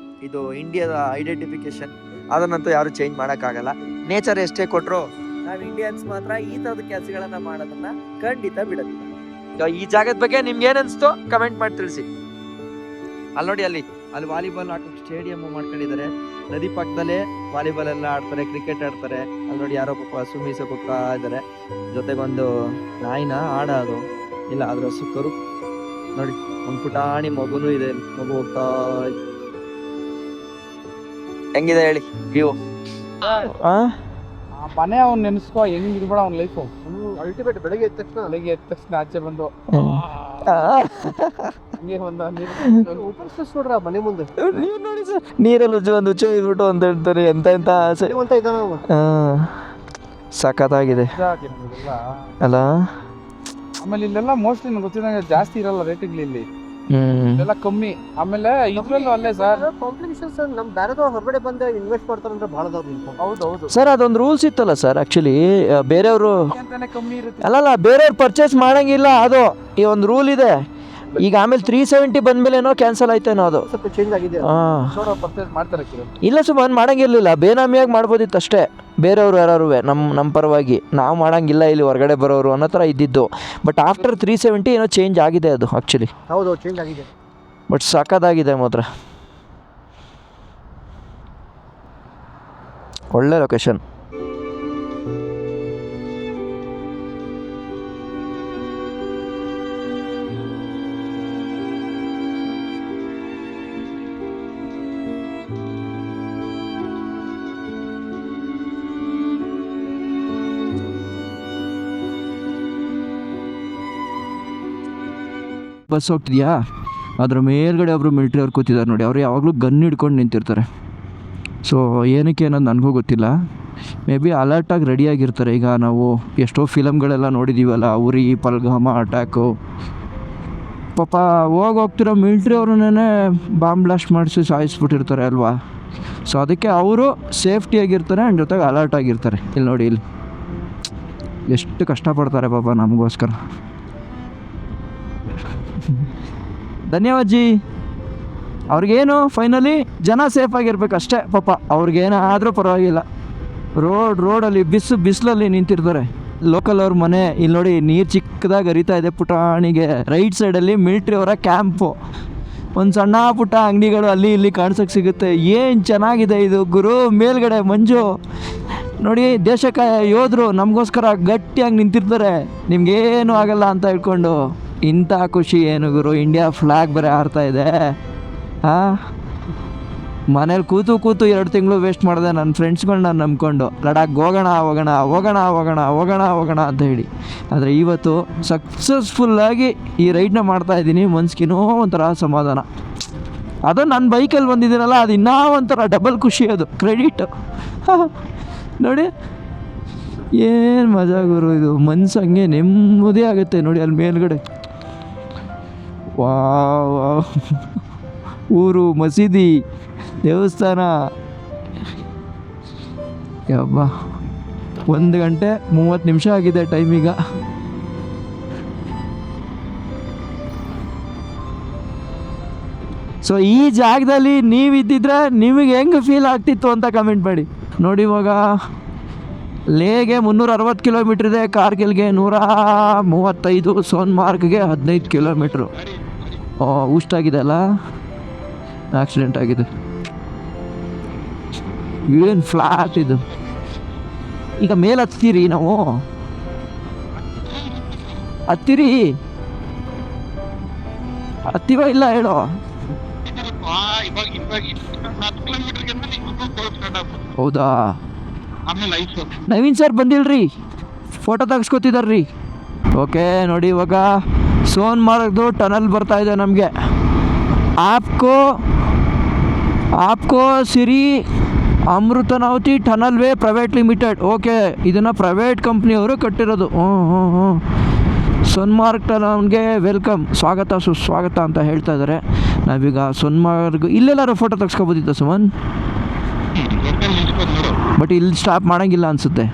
S1: ಇದು ಇಂಡಿಯಾದ ಐಡೆಂಟಿಫಿಕೇಶನ್. ಅದನ್ನಂತೂ ಯಾರು ಚೇಂಜ್ ಮಾಡಕ್ ಆಗಲ್ಲ. ನೇಚರ್ ಎಷ್ಟೇ ಕೊಟ್ರು ನಾವ್ ಇಂಡಿಯನ್ಸ್ ಮಾತ್ರ ಈ ತರದ ಕೆಲಸಗಳನ್ನ ಮಾಡೋದನ್ನ ಖಂಡಿತ ಬಿಡೋದಿಲ್ಲ. ಈ ಜಾಗದ ಬಗ್ಗೆ ನಿಮ್ಗೆ ಏನ್ ಅನ್ಸ್ತು ಕಮೆಂಟ್ ಮಾಡಿ ತಿಳಿಸಿ. ಅಲ್ಲಿ ನೋಡಿ, ಅಲ್ಲಿ ವಾಲಿಬಾಲ್ ಆಟಕ್ಕೆ ಸ್ಟೇಡಿಯಂ ಮಾಡ್ಕೊಂಡಿದ್ದಾರೆ. ನದಿ ಪಕ್ಕದಲ್ಲೇ ವಾಲಿಬಾಲ್ ಎಲ್ಲ ಆಡ್ತಾರೆ, ಕ್ರಿಕೆಟ್ ಆಡ್ತಾರೆ. ಅಲ್ಲಿ ನೋಡಿ, ಯಾರೋ ಪಾಪ ಸುಮೀಸ ಹೋಗ್ತಾ ಇದ್ದಾರೆ. ಜೊತೆಗೊಂದು ನಾಯಿನ ಅದು ಇಲ್ಲ, ಅದ್ರ ಹಸು ಕರು ನೋಡಿ. ಒಂದು ಪುಟಾಣಿ ಮಗುನೂ ಇದೆ, ಮಗು ಹೋಗ್ತಾ. ಹೆಂಗಿದೆ ಹೇಳಿ ವ್ಯೂ?
S4: ಮನೆ ಅವ್ನು ನೆನೆಸ್ಕೋ, ಹೆಂಗ್ ಇರ್ಬೇಡ ಅವ್ನ ಲೈಫು.
S3: ಅಲ್ಟಿಮೇಟ್. ಬೆಳಗ್ಗೆ ಎದ್ದ ತಕ್ಷಣ ಆಚೆ ಬಂದು ನೋಡ್ರ ಮನೆ ಮುಂದೆ
S1: ನೀವು ನೋಡಿ ಸರ್, ನೀರಲ್ಲಿ ಒಂದು ಉಚ್ಚ ಇದ್ಬಿಟ್ಟು ಅಂತ ಹೇಳ್ತಾರೆ. ಎಂತ ಸಖತ್ತಾಗಿದೆ ಅಲ್ಲ?
S4: ಆಮೇಲೆ ಇಲ್ಲೆಲ್ಲ ಮೋಸ್ಟ್ಲಿ ಗೊತ್ತಿದ್ದಂಗೆ ಜಾಸ್ತಿ ಇರಲ್ಲ ರೇಟ್ಗಳು ಇಲ್ಲಿ. ಇದೆಲ್ಲ ಕಮ್ಮಿ. ಆಮೇಲೆ ಇದ್ರಲ್ಲೂ ಅಲ್ಲೇ ಸರ್
S3: ಕಾಂಪ್ಲಿಕೇಶನ್ಸ್ ನಮ್ಮ ಬೇರೆದವ್ರು ಹೊರಗಡೆ ಬಂದು ಇನ್ವೆಸ್ಟ್ ಮಾಡ್ತಾರಂದ್ರೆ ಭಾಳ ಅದಾವ್ರಿ.
S4: ಹೌದು
S1: ಸರ್ ಅದೊಂದು ರೂಲ್ಸ್ ಇತ್ತಲ್ಲ ಸರ್ ಆ್ಯಕ್ಚುಲಿ ಬೇರೆಯವರು
S4: ಅಂತಾನೆ ಕಮ್ಮಿ ಇರುತ್ತೆ.
S1: ಅಲ್ಲಲ್ಲ ಬೇರೆಯವ್ರು ಪರ್ಚೇಸ್ ಮಾಡಂಗಿಲ್ಲ, ಅದು ಈ ಒಂದು ರೂಲ್ ಇದೆ. ಈಗ ಆಮೇಲೆ 370 ಬಂದಮೇಲೆ ಏನೋ ಕ್ಯಾನ್ಸಲ್ ಆಯ್ತೇನೋ ಅದು.
S3: ಸ್ವಲ್ಪ ಚೇಂಜ್ ಆಗಿದೆ.
S1: ಹಾಂ
S4: ಪರ್ಚೇಸ್ ಮಾಡ್ತಾರೆ ಕಿರಣ್.
S1: ಇಲ್ಲ ಸುಮ್ಮನೆ ಮಾಡಂಗಿರ್ಲಿಲ್ಲ, ಬೇನಾಮಿಯಾಗಿ ಮಾಡ್ಬೋದಿತ್ತು ಅಷ್ಟೇ. ಬೇರೆಯವರು ಯಾರು ನಮ್ಮ ಪರವಾಗಿ ನಾವು ಮಾಡಂಗಿಲ್ಲ ಇಲ್ಲಿ ಹೊರಗಡೆ ಬರೋರು ಅನ್ನೋ ಥರ ಇದ್ದಿದ್ದು. ಬಟ್ ಆಫ್ಟರ್ 370 ಏನೋ ಚೇಂಜ್ ಆಗಿದೆ ಅದು ಆ್ಯಕ್ಚುಲಿ.
S3: ಹೌದು ಚೇಂಜ್ ಆಗಿದೆ.
S1: ಬಟ್ ಸಖತ್ತಾಗಿದೆ ಮಾತ್ರ, ಒಳ್ಳೆ ಲೊಕೇಶನ್. ಬಸ್ ಹೋಗ್ತಿದ್ಯಾ, ಅದ್ರ ಮೇಲ್ಗಡೆ ಒಬ್ಬರು ಮಿಲ್ಟ್ರಿ ಅವ್ರು ಕೂತಿದ್ದಾರೆ ನೋಡಿ. ಅವ್ರು ಯಾವಾಗಲೂ ಗನ್ ಹಿಡ್ಕೊಂಡು ನಿಂತಿರ್ತಾರೆ. ಸೊ ಏನಕ್ಕೆ ಅನ್ನೋದು ನನಗೂ ಗೊತ್ತಿಲ್ಲ. ಮೇ ಬಿ ಅಲರ್ಟಾಗಿ ರೆಡಿಯಾಗಿರ್ತಾರೆ. ಈಗ ನಾವು ಎಷ್ಟೋ ಫಿಲಮ್ಗಳೆಲ್ಲ ನೋಡಿದ್ದೀವಲ್ಲ, ಉರಿ, ಪಲ್ಗಾಮ ಅಟ್ಯಾಕು, ಪಾಪ ಹೋಗ್ತಿರೋ ಮಿಲ್ಟ್ರಿ ಅವ್ರನ್ನೇ ಬಾಂಬ್ ಬ್ಲಾಸ್ಟ್ ಮಾಡಿಸಿ ಸಾಯಿಸ್ಬಿಟ್ಟಿರ್ತಾರೆ ಅಲ್ವಾ. ಸೊ ಅದಕ್ಕೆ ಅವರು ಸೇಫ್ಟಿಯಾಗಿರ್ತಾರೆ ಆ್ಯಂಡ್ ಜೊತೆಗೆ ಅಲರ್ಟ್ ಆಗಿರ್ತಾರೆ. ಇಲ್ಲಿ ನೋಡಿ, ಇಲ್ಲಿ ಎಷ್ಟು ಕಷ್ಟಪಡ್ತಾರೆ ಪಾಪ ನಮಗೋಸ್ಕರ. ಧನ್ಯವಾದ ಜಿ. ಅವ್ರಿಗೇನು ಫೈನಲಿ ಜನ ಸೇಫಾಗಿರ್ಬೇಕು ಅಷ್ಟೇ ಪಾಪ. ಅವ್ರಿಗೇನಾದರೂ ಪರವಾಗಿಲ್ಲ. ರೋಡಲ್ಲಿ ಬಿಸಿಲಲ್ಲಿ ನಿಂತಿರ್ತಾರೆ. ಲೋಕಲ್ ಅವ್ರ ಮನೆ ಇಲ್ಲಿ ನೋಡಿ, ನೀರು ಚಿಕ್ಕದಾಗಿ ಹರಿತಾ ಇದೆ ಪುಟಾಣಿಗೆ. ರೈಟ್ ಸೈಡಲ್ಲಿ ಮಿಲ್ಟ್ರಿ ಅವರ ಕ್ಯಾಂಪು, ಒಂದು ಸಣ್ಣ ಪುಟ್ಟ ಅಂಗಡಿಗಳು ಅಲ್ಲಿ ಇಲ್ಲಿ ಕಾಣಿಸೋಕ್ಕೆ ಸಿಗುತ್ತೆ. ಏನು ಚೆನ್ನಾಗಿದೆ ಇದು ಗುರು. ಮೇಲ್ಗಡೆ ಮಂಜು ನೋಡಿ, ದೇಶಕ್ಕೆ ಯೋಧರು ನಮಗೋಸ್ಕರ ಗಟ್ಟಿಯಾಗಿ ನಿಂತಿರ್ತಾರೆ, ನಿಮ್ಗೇನು ಆಗಲ್ಲ ಅಂತ ಹೇಳ್ಕೊಂಡು. ಇಂಥ ಖುಷಿ ಏನು ಗುರು. ಇಂಡಿಯಾ ಫ್ಲ್ಯಾಗ್ ಬೇರೆ ಹಾರ್ತಾ ಇದೆ. ಹಾಂ, ಮನೇಲಿ ಕೂತು 2 ತಿಂಗಳು ವೇಸ್ಟ್ ಮಾಡಿದೆ ನನ್ನ ಫ್ರೆಂಡ್ಸ್ಗಳನ್ನ ನಂಬ್ಕೊಂಡು. ಲಡಾಖ್ ಹೋಗೋಣ ಅಂತ ಹೇಳಿ. ಆದರೆ ಇವತ್ತು ಸಕ್ಸಸ್ಫುಲ್ಲಾಗಿ ಈ ರೈಡ್ನ ಮಾಡ್ತಾಯಿದ್ದೀನಿ. ಮನ್ಸಿಗೇನೋ ಒಂಥರ ಸಮಾಧಾನ. ಅದು ನನ್ನ ಬೈಕಲ್ಲಿ ಬಂದಿದ್ದೀನಲ್ಲ, ಅದು ಇನ್ನೂ ಒಂಥರ ಡಬಲ್ ಖುಷಿ, ಅದು ಕ್ರೆಡಿಟ್. ನೋಡಿ ಏನು ಮಜಾ ಗುರು ಇದು. ಮನ್ಸು ಹಂಗೆ ನೆಮ್ಮದಿ ಆಗುತ್ತೆ ನೋಡಿ ಅಲ್ಲಿ ಮೇಲ್ಗಡೆ. ವಾವ್, ಊರು, ಮಸೀದಿ, ದೇವಸ್ಥಾನ. ಯಬ್ಬ, 1 ಗಂಟೆ 30 ನಿಮಿಷ ಆಗಿದೆ ಟೈಮೀಗ. ಸೊ ಈ ಜಾಗದಲ್ಲಿ ನೀವಿದ್ದಿದ್ರೆ ನಿಮಗೆ ಹೆಂಗೆ ಫೀಲ್ ಆಗ್ತಿತ್ತು ಅಂತ ಕಮೆಂಟ್ ಮಾಡಿ. ನೋಡಿ, ಇವಾಗ ಲೇಗೆ 360 ಕಿಲೋಮೀಟ್ರ್ ಇದೆ, ಕಾರ್ಗಿಲ್ಗೆ 135, ಸೋನ್ಮಾರ್ಗ್ಗೆ 15 ಕಿಲೋಮೀಟ್ರು. ಉಷ್ಟಾಗಿದೆ ಅಲ್ಲ, ಆಕ್ಸಿಡೆಂಟ್ ಆಗಿದೆ. ಏನು ಫ್ಲಾಟ್ ಇದು. ಈಗ ಮೇಲೆ ಹತ್ತೀರಿ, ನಾವು ಹತ್ತೀವ ಇಲ್ಲ ಹೇಳೋ. ಹೌದಾ, ನವೀನ್ ಸರ್ ಬಂದಿಲ್ರಿ, ಫೋಟೋ ತೆಗೆಸ್ಕೊತಿದಾರ್ರಿ. ಓಕೆ ನೋಡಿ, ಇವಾಗ ಸೋನ್ಮಾರ್ಗ್ದು ಟನಲ್ ಬರ್ತಾ ಇದೆ ನಮಗೆ. ಆಪ್ಕೋ ಸಿರಿ ಅಮೃತನಾವತಿ tunnel way private limited. Okay, ಇದನ್ನು ಪ್ರೈವೇಟ್ ಕಂಪ್ನಿಯವರು ಕಟ್ಟಿರೋದು. ಸೋನ್ಮಾರ್ಗ್ ಟನಲ್ಗೆ ವೆಲ್ಕಮ್, ಸ್ವಾಗತ ಸುಸ್ವಾಗತ ಅಂತ ಹೇಳ್ತಾ ಇದ್ದಾರೆ. ನಾವೀಗ ಸೋನ್ಮಾರ್ಗ್ ಇಲ್ಲೆಲ್ಲಾರು ಫೋಟೋ ತೆಗೆಸ್ಕೊಬೋದಿತ್ತು ಸುಮನ್, ಬಟ್ ಇಲ್ಲಿ ಸ್ಟಾಪ್ ಮಾಡೋಂಗಿಲ್ಲ ಅನಿಸುತ್ತೆ.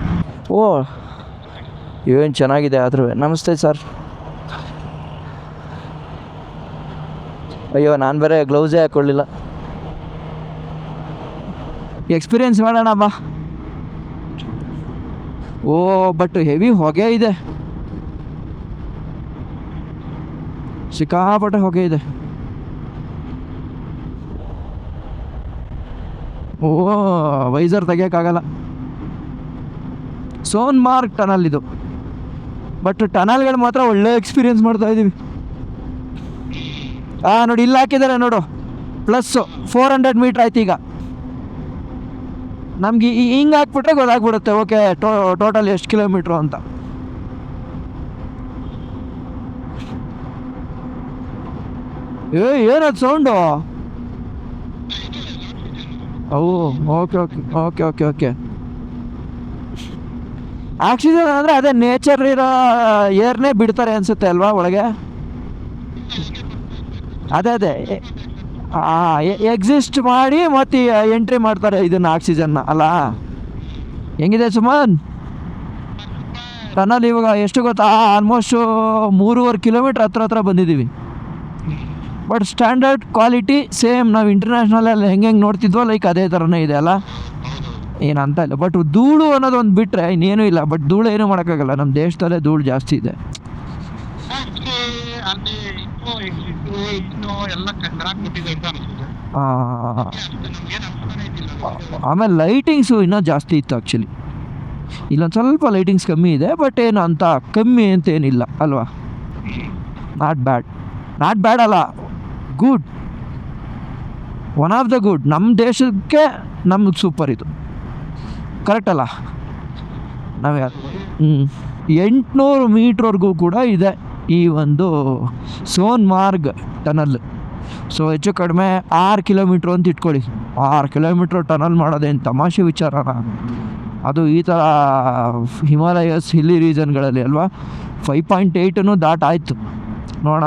S1: ಓ, ಏನು ಚೆನ್ನಾಗಿದೆ. ಆದ್ರೂ ನಮಸ್ತೆ ಸರ್. ಅಯ್ಯೋ, ನಾನು ಬೇರೆ ಗ್ಲೌಸೇ ಹಾಕ್ಕೊಳ್ಳಿಲ್ಲ. ಎಕ್ಸ್ಪೀರಿಯೆನ್ಸ್ ಮಾಡೋಣ ಬಾ. ಓ, ಬಟ್ ಹೆವಿ ಹೊಗೆ ಇದೆ, ಸಿಕ್ಕಾಪಟ್ಟೆ ಹೊಗೆ ಇದೆ. ಓ, ವೈಸರ್ ತೆಗಿಯೋಕ್ಕಾಗಲ್ಲ. ಸೋನ್ಮಾರ್ಗ್ ಟನಲ್ ಇದು. ಬಟ್ ಟನಲ್ಗಳು ಮಾತ್ರ ಒಳ್ಳೆ ಎಕ್ಸ್ಪೀರಿಯೆನ್ಸ್ ಮಾಡ್ತಾ ಇದ್ದೀವಿ. ನೋಡಿ, ಇಲ್ಲಿ ಹಾಕಿದ್ದಾರೆ ನೋಡು, +400 ಮೀಟ್ರ್ ಆಯ್ತು. ಈಗ ನಮ್ಗೆ ಹಿಂಗೆ ಹಾಕ್ಬಿಟ್ರೆ ಗೊತ್ತಾಗ್ಬಿಡುತ್ತೆ ಓಕೆ ಟೋಟಲ್ ಎಷ್ಟು ಕಿಲೋಮೀಟ್ರು ಅಂತ. ಏನದು ಸೌಂಡು? ಓಕೆ. ಆಕ್ಸಿಜನ್ ಅಂದರೆ ಅದೇ ನೇಚರ್ ಇರೋ ಏರ್ನೇ ಬಿಡ್ತಾರೆ ಅನಿಸುತ್ತೆ ಅಲ್ವಾ ಒಳಗೆ? ಅದೇ ಎಕ್ಸಿಸ್ಟ್ ಮಾಡಿ ಮತ್ತೆ ಎಂಟ್ರಿ ಮಾಡ್ತಾರೆ ಇದನ್ನು ಆಕ್ಸಿಜನ್ನ ಅಲ್ಲ. ಹೆಂಗಿದೆ ಸುಮನ್ ಟನಲ್ ಇವಾಗ ಎಷ್ಟು ಗೊತ್ತಾ, ಆಲ್ಮೋಸ್ಟು 3.5 ಕಿಲೋಮೀಟ್ರ್ ಹತ್ರ ಬಂದಿದ್ದೀವಿ. ಬಟ್ ಸ್ಟ್ಯಾಂಡರ್ಡ್ ಕ್ವಾಲಿಟಿ ಸೇಮ್ ನಾವು ಇಂಟರ್ನ್ಯಾಷನಲಲ್ಲಿ ಹೆಂಗೆ ನೋಡ್ತಿದ್ವೋ ಲೈಕ್ ಅದೇ ಥರನೇ ಇದೆ ಅಲ್ಲ, ಏನಂತ ಇಲ್ಲ. ಬಟ್ ಧೂಳು ಅನ್ನೋದೊಂದು ಬಿಟ್ಟರೆ ಇನ್ನೇನೂ ಇಲ್ಲ. ಬಟ್ ಧೂಳು ಏನೂ ಮಾಡೋಕ್ಕಾಗಲ್ಲ, ನಮ್ಮ ದೇಶದಲ್ಲೇ ಧೂಳು ಜಾಸ್ತಿ ಇದೆ. ಆಮೇಲೆ ಲೈಟಿಂಗ್ಸು ಇನ್ನೂ ಜಾಸ್ತಿ ಇತ್ತು ಆ್ಯಕ್ಚುಲಿ. ಇಲ್ಲೊಂದು ಸ್ವಲ್ಪ ಲೈಟಿಂಗ್ಸ್ ಕಮ್ಮಿ ಇದೆ, ಬಟ್ ಏನು ಅಂತ ಕಮ್ಮಿ ಅಂತೇನಿಲ್ಲ ಅಲ್ವಾ. ನಾಟ್ ಬ್ಯಾಡ್ ಅಲ್ಲ, good, one of the good. ನಮ್ಮ ದೇಶಕ್ಕೆ ನಮ್ಗೆ ಸೂಪರ್ ಇದು, ಕರೆಕ್ಟ್ ಅಲ್ಲ. ನಾವು 800 ಮೀಟ್ರ್ವರೆಗೂ ಕೂಡ ಇದೆ ಈ ಒಂದು ಸೋನ್ಮಾರ್ಗ್ ಟನಲ್. ಸೊ ಹೆಚ್ಚು ಕಡಿಮೆ 6 ಕಿಲೋಮೀಟ್ರ್ ಅಂತ ಇಟ್ಕೊಳ್ಳಿ. 6 ಕಿಲೋಮೀಟ್ರ್ ಟನಲ್ ಮಾಡೋದೇನು ತಮಾಷೆ ವಿಚಾರನ? ಅದು ಈ ಥರ ಹಿಮಾಲಯಸ್ ಹಿಲ್ಲಿ ರೀಜನ್ಗಳಲ್ಲಿ ಅಲ್ವಾ. 5.8 ದಾಟಾಯಿತು. ನೋಡೋಣ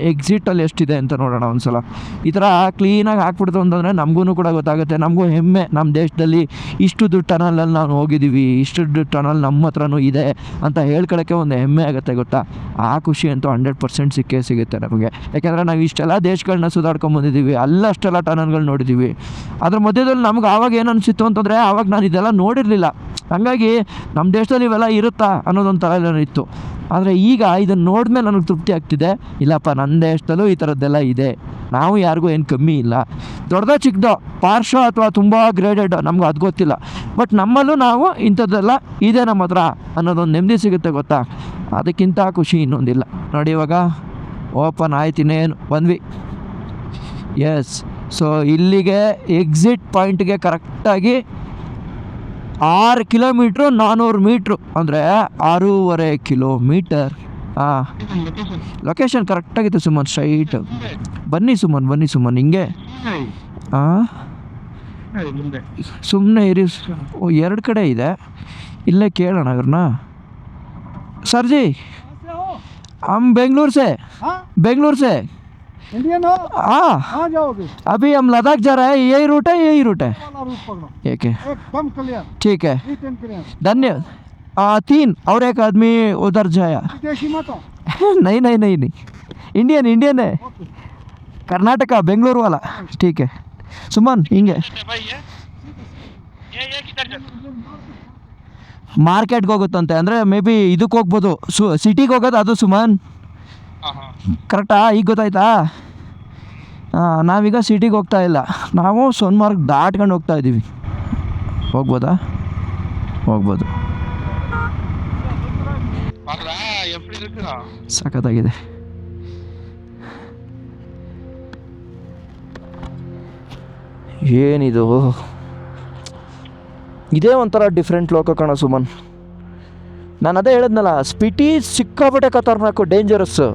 S1: ಎಕ್ಸಿಟಲ್ಲಿ ಎಷ್ಟಿದೆ ಅಂತ ನೋಡೋಣ ಒಂದು ಸಲ. ಈ ಥರ ಕ್ಲೀನಾಗಿ ಹಾಕ್ಬಿಡ್ತು ಅಂತಂದರೆ ನಮಗೂ ಕೂಡ ಗೊತ್ತಾಗುತ್ತೆ, ನಮಗೂ ಹೆಮ್ಮೆ. ನಮ್ಮ ದೇಶದಲ್ಲಿ ಇಷ್ಟು ಟನಲಲ್ಲಿ ನಾವು ಹೋಗಿದ್ದೀವಿ, ಇಷ್ಟು ಟನಲ್ ನಮ್ಮ ಹತ್ರನೂ ಇದೆ ಅಂತ ಹೇಳ್ಕೊಳ್ಳೋಕ್ಕೆ ಒಂದು ಹೆಮ್ಮೆ ಆಗುತ್ತೆ ಗೊತ್ತಾ. ಆ ಖುಷಿ ಅಂತೂ 100% ಸಿಗುತ್ತೆ ನಮಗೆ. ಯಾಕೆಂದರೆ ನಾವು ಇಷ್ಟೆಲ್ಲ ದೇಶಗಳನ್ನ ಸುಧಾಡ್ಕೊಂಬಂದಿದ್ದೀವಿ, ಅಲ್ಲಷ್ಟೆಲ್ಲ ಟನಲ್ಗಳು ನೋಡಿದ್ದೀವಿ. ಅದ್ರ ಮಧ್ಯದಲ್ಲಿ ನಮ್ಗೆ ಆವಾಗ ಏನು ಅನಿಸಿತ್ತು ಅಂತಂದರೆ, ಆವಾಗ ನಾನು ಇದೆಲ್ಲ ನೋಡಿರಲಿಲ್ಲ. ಹಾಗಾಗಿ ನಮ್ಮ ದೇಶದಲ್ಲಿ ಇವೆಲ್ಲ ಇರುತ್ತಾ ಅನ್ನೋದೊಂದು ಥರ ಇತ್ತು. ಆದರೆ ಈಗ ಇದನ್ನು ನೋಡಿದ್ಮೇಲೆ ನನಗೆ ತೃಪ್ತಿ ಆಗ್ತಿದೆ. ಇಲ್ಲಪ್ಪ, ನನ್ನ ದೇಶದಲ್ಲೂ ಈ ಥರದ್ದೆಲ್ಲ ಇದೆ, ನಾವು ಯಾರಿಗೂ ಏನು ಕಮ್ಮಿ ಇಲ್ಲ. ದೊಡ್ಡದೋ ಚಿಕ್ಕದೋ, ಪಾರ್ಶ್ವ ಅಥವಾ ತುಂಬ ಗ್ರೇಡೆಡ್, ನಮ್ಗೆ ಅದು ಗೊತ್ತಿಲ್ಲ. ಬಟ್ ನಮ್ಮಲ್ಲೂ ನಾವು ಇಂಥದ್ದೆಲ್ಲ ಇದೆ ನಮ್ಮ ಹತ್ರ ಅನ್ನೋದೊಂದು ನೆಮ್ಮದಿ ಸಿಗುತ್ತೆ ಗೊತ್ತಾ. ಅದಕ್ಕಿಂತ ಖುಷಿ ಇನ್ನೊಂದಿಲ್ಲ. ನೋಡಿ ಇವಾಗ ಓಪನ್ ಆಯ್ತು, ಇನ್ನೇನು ಬಂದ್ವಿ. ಎಸ್, ಸೊ ಇಲ್ಲಿಗೆ ಎಕ್ಸಿಟ್ ಪಾಯಿಂಟ್ಗೆ ಕರೆಕ್ಟಾಗಿ 6 ಕಿಲೋಮೀಟ್ರು 400 ಮೀಟ್ರು ಅಂದರೆ 6.5 ಕಿಲೋಮೀಟರ್. ಲೊಕೇಶನ್ ಕರೆಕ್ಟಾಗಿತ್ತು ಸುಮನ್, ಸ್ಟ್ರೈಟ್ ಬನ್ನಿ ಸುಮನ್ ಹಿಂಗೆ. ಸುಮ್ಮನೆ ಇರಿ. 2 ಕಡೆ ಇದೆ, ಇಲ್ಲೇ ಕೇಳೋಣ ಇವ್ರನ್ನ. सर जी हम बेंगलुरु से
S5: इंडियन हो?
S1: हाँ,
S5: कहाँ जाओगे?
S1: अभी हम लद्दाख जा रहे हैं. यही रूट है
S5: वाला रूट पकड़ो,
S1: ठीक है
S5: एकदम क्लियर,
S1: ठीक है,
S5: रिटर्न क्लियर।
S1: धन्यवाद. 3 और एक आदमी उधर जाया.
S5: विदेशी मत हो?
S1: नहीं इंडियन है, कर्नाटका बेंगलुरु वाला. ठीक है सुमन, ಹಿಂಗೆ ಮಾರ್ಕೆಟ್ಗೆ ಹೋಗುತ್ತಂತೆ. ಅಂದರೆ ಮೇ ಬಿ ಇದಕ್ಕೆ ಹೋಗ್ಬೋದು, ಸಿಟಿಗೆ ಹೋಗೋದು ಅದು ಸುಮನ್. ಕರೆಕ್ಟಾ? ಈಗ ಗೊತ್ತಾಯ್ತಾ? ನಾವೀಗ ಸಿಟಿಗೆ ಹೋಗ್ತಾ ಇಲ್ಲ, ನಾವು ಸೋನ್ಮಾರ್ಗ್ ದಾಟ್ಕೊಂಡು ಹೋಗ್ತಾ ಇದ್ದೀವಿ. ಹೋಗ್ಬೋದಾ? ಹೋಗ್ಬೋದು. ಸಖತ್ತಾಗಿದೆ. ಏನಿದು? ಇದೇ ಒಂಥರ ಡಿಫ್ರೆಂಟ್ ಲೋಕ ಕಣ ಸುಮನ್. ನಾನು ಅದೇ ಹೇಳಿದ್ನಲ್ಲ, ಸ್ಪಿಟಿ ಸಿಕ್ಕಾಪಟ್ಟೆ ಖತರ್ನಾಕು, ಡೇಂಜರಸ್ಸು.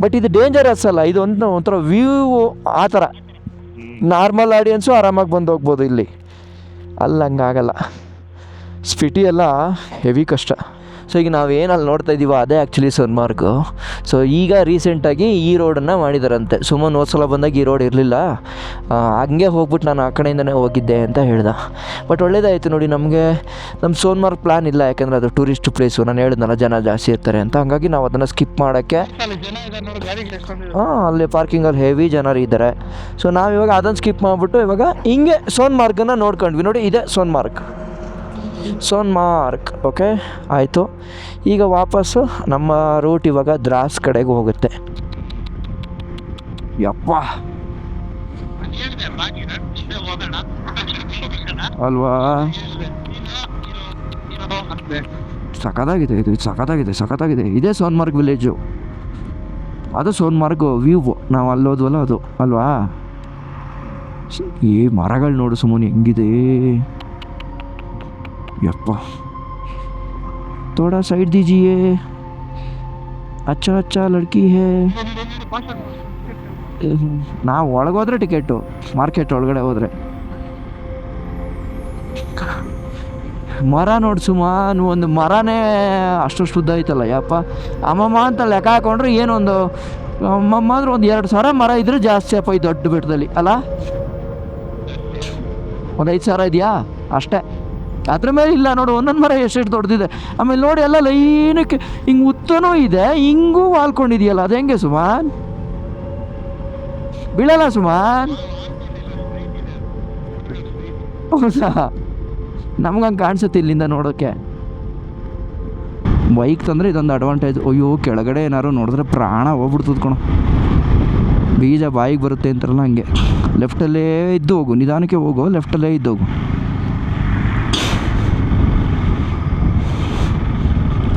S1: ಬಟ್ ಇದು ಡೇಂಜರಸ್ ಅಲ್ಲ, ಇದು ಒಂಥರ ವ್ಯೂ ಆ ಥರ. ನಾರ್ಮಲ್ ಆಡಿಯನ್ಸು ಆರಾಮಾಗಿ ಬಂದು ಹೋಗ್ಬೋದು ಇಲ್ಲಿ. ಅಲ್ಲಿ ಹಂಗಾಗಲ್ಲ. ಸ್ಪಿಟಿ ಎಲ್ಲ ಹೆವಿ ಕಷ್ಟ. ಸೊ ಈಗ ನಾವೇನು ಅಲ್ಲಿ ನೋಡ್ತಾ ಇದ್ದೀವೋ ಅದೇ ಆ್ಯಕ್ಚುಲಿ ಸೋನ್ಮಾರ್ಗು. ಸೊ ಈಗ ರೀಸೆಂಟಾಗಿ ಈ ರೋಡನ್ನು ಮಾಡಿದಾರಂತೆ. ಸುಮ್ಮನೆ ಹೋದ ಸಲ ಬಂದಾಗ ಈ ರೋಡ್ ಇರಲಿಲ್ಲ, ಹಂಗೆ ಹೋಗ್ಬಿಟ್ಟು ನಾನು ಆ ಕಡೆಯಿಂದನೇ ಹೋಗಿದ್ದೆ ಅಂತ ಹೇಳ್ದೆ. ಬಟ್ ಒಳ್ಳೇದಾಯಿತು ನೋಡಿ, ನಮಗೆ ನಮ್ಮ ಸೋನ್ಮಾರ್ಗ್ ಪ್ಲ್ಯಾನ್ ಇಲ್ಲ, ಯಾಕೆಂದರೆ ಅದು ಟೂರಿಸ್ಟ್ ಪ್ಲೇಸು. ನಾನು ಹೇಳಿದ್ನಲ್ಲ ಜನ ಜಾಸ್ತಿ ಇರ್ತಾರೆ ಅಂತ, ಹಂಗಾಗಿ ನಾವು ಅದನ್ನು ಸ್ಕಿಪ್ ಮಾಡೋಕ್ಕೆ. ಅಲ್ಲಿ ಪಾರ್ಕಿಂಗಲ್ಲಿ ಹೆವಿ ಜನರು ಇದ್ದಾರೆ. ಸೊ ನಾವಿವಾಗ ಅದನ್ನು ಸ್ಕಿಪ್ ಮಾಡಿಬಿಟ್ಟು ಇವಾಗ ಹಿಂಗೆ ಸೋನ್ಮಾರ್ಗನ್ನು ನೋಡ್ಕೊಂಡ್ವಿ. ನೋಡಿ ಇದೆ ಸೋನ್ಮಾರ್ಗ್. ಓಕೆ ಆಯಿತು. ಈಗ ವಾಪಸ್ಸು ನಮ್ಮ ರೂಟ್ ಇವಾಗ ದ್ರಾಸ್ ಕಡೆಗೆ ಹೋಗುತ್ತೆ. ಯಪ್ಪ ಅಲ್ವಾ, ಸಖತ್ತಾಗಿದೆ ಇದು, ಸಖತ್ತಾಗಿದೆ. ಇದೇ ಸೋನ್ಮಾರ್ಗ್ ವಿಲೇಜು, ಅದು ಸೋನ್ಮಾರ್ಗ್ ವ್ಯೂ. ನಾವು ಅಲ್ಲೋದ್ವಲ್ಲ ಅದು ಅಲ್ವಾ. ಈ ಮರಗಳು ನೋಡು ಸುಮ್ಮನೆ ಹೆಂಗಿದೆ. ಯಪ್ಪ, थोड़ा साइड दीजिए, अच्छा लड़की है. ನಾವು ಒಳಗೋದ್ರೆ ಟಿಕೆಟು, ಮಾರ್ಕೆಟ್ ಒಳಗಡೆ ಹೋದರೆ ಮರ ನೋಡಿ ಸುಮಾರು ಒಂದು ಮರನೇ ಅಷ್ಟು ಉದ್ದ ಐತಲ್ಲ. ಯಪ್ಪ ಅಮ್ಮಮ್ಮ ಅಂತ ಲೆಕ್ಕ ಹಾಕೊಂಡ್ರೆ ಏನೊಂದು ಮಾತ್ರ ಒಂದು 2,000 ಮರ ಇದ್ರೆ ಜಾಸ್ತಿ ಅಪ್ಪ ಈ ದೊಡ್ಡ ಬೆಟ್ಟದಲ್ಲಿ ಅಲ್ಲ. ಒಂದು 5,000 ಇದೆಯಾ ಅಷ್ಟೇ. ಅದ್ರ ಮೇಲೆ ಇಲ್ಲ ನೋಡು, ಒಂದೊಂದು ಮರ ಎಷ್ಟೆಷ್ಟು ದೊಡ್ಡದಿದೆ. ಆಮೇಲೆ ನೋಡಿ ಎಲ್ಲ ಲೈನಕ್ಕೆ ಹಿಂಗೆ ಉತ್ತನೂ ಇದೆ, ಹಿಂಗೂ ವಾಲ್ಕೊಂಡಿದೆಯಲ್ಲ, ಅದು ಹೆಂಗೆ ಸುಮಾನ್ ಬೀಳಲ್ಲ ಸುಮಾನ್? ಹೌದಾ? ನಮ್ಗಂಗೆ ಕಾಣಿಸುತ್ತೆ ಇಲ್ಲಿಂದ ನೋಡೋಕ್ಕೆ. ಬೈಕ್ ತಂದರೆ ಇದೊಂದು ಅಡ್ವಾಂಟೇಜ್. ಅಯ್ಯೋ ಕೆಳಗಡೆ ಏನಾದ್ರು ನೋಡಿದ್ರೆ ಪ್ರಾಣ ಹೋಗ್ಬಿಡ್ತದೆ ಕಣೋ. ಬೀಜ ಬಾಯಿಗೆ ಬರುತ್ತೆ ಅಂತಾರಲ್ಲ ಹಂಗೆ. ಲೆಫ್ಟಲ್ಲೇ ಇದ್ದು ಹೋಗು, ನಿಧಾನಕ್ಕೆ ಹೋಗು, ಲೆಫ್ಟಲ್ಲೇ ಇದ್ದು ಹೋಗು.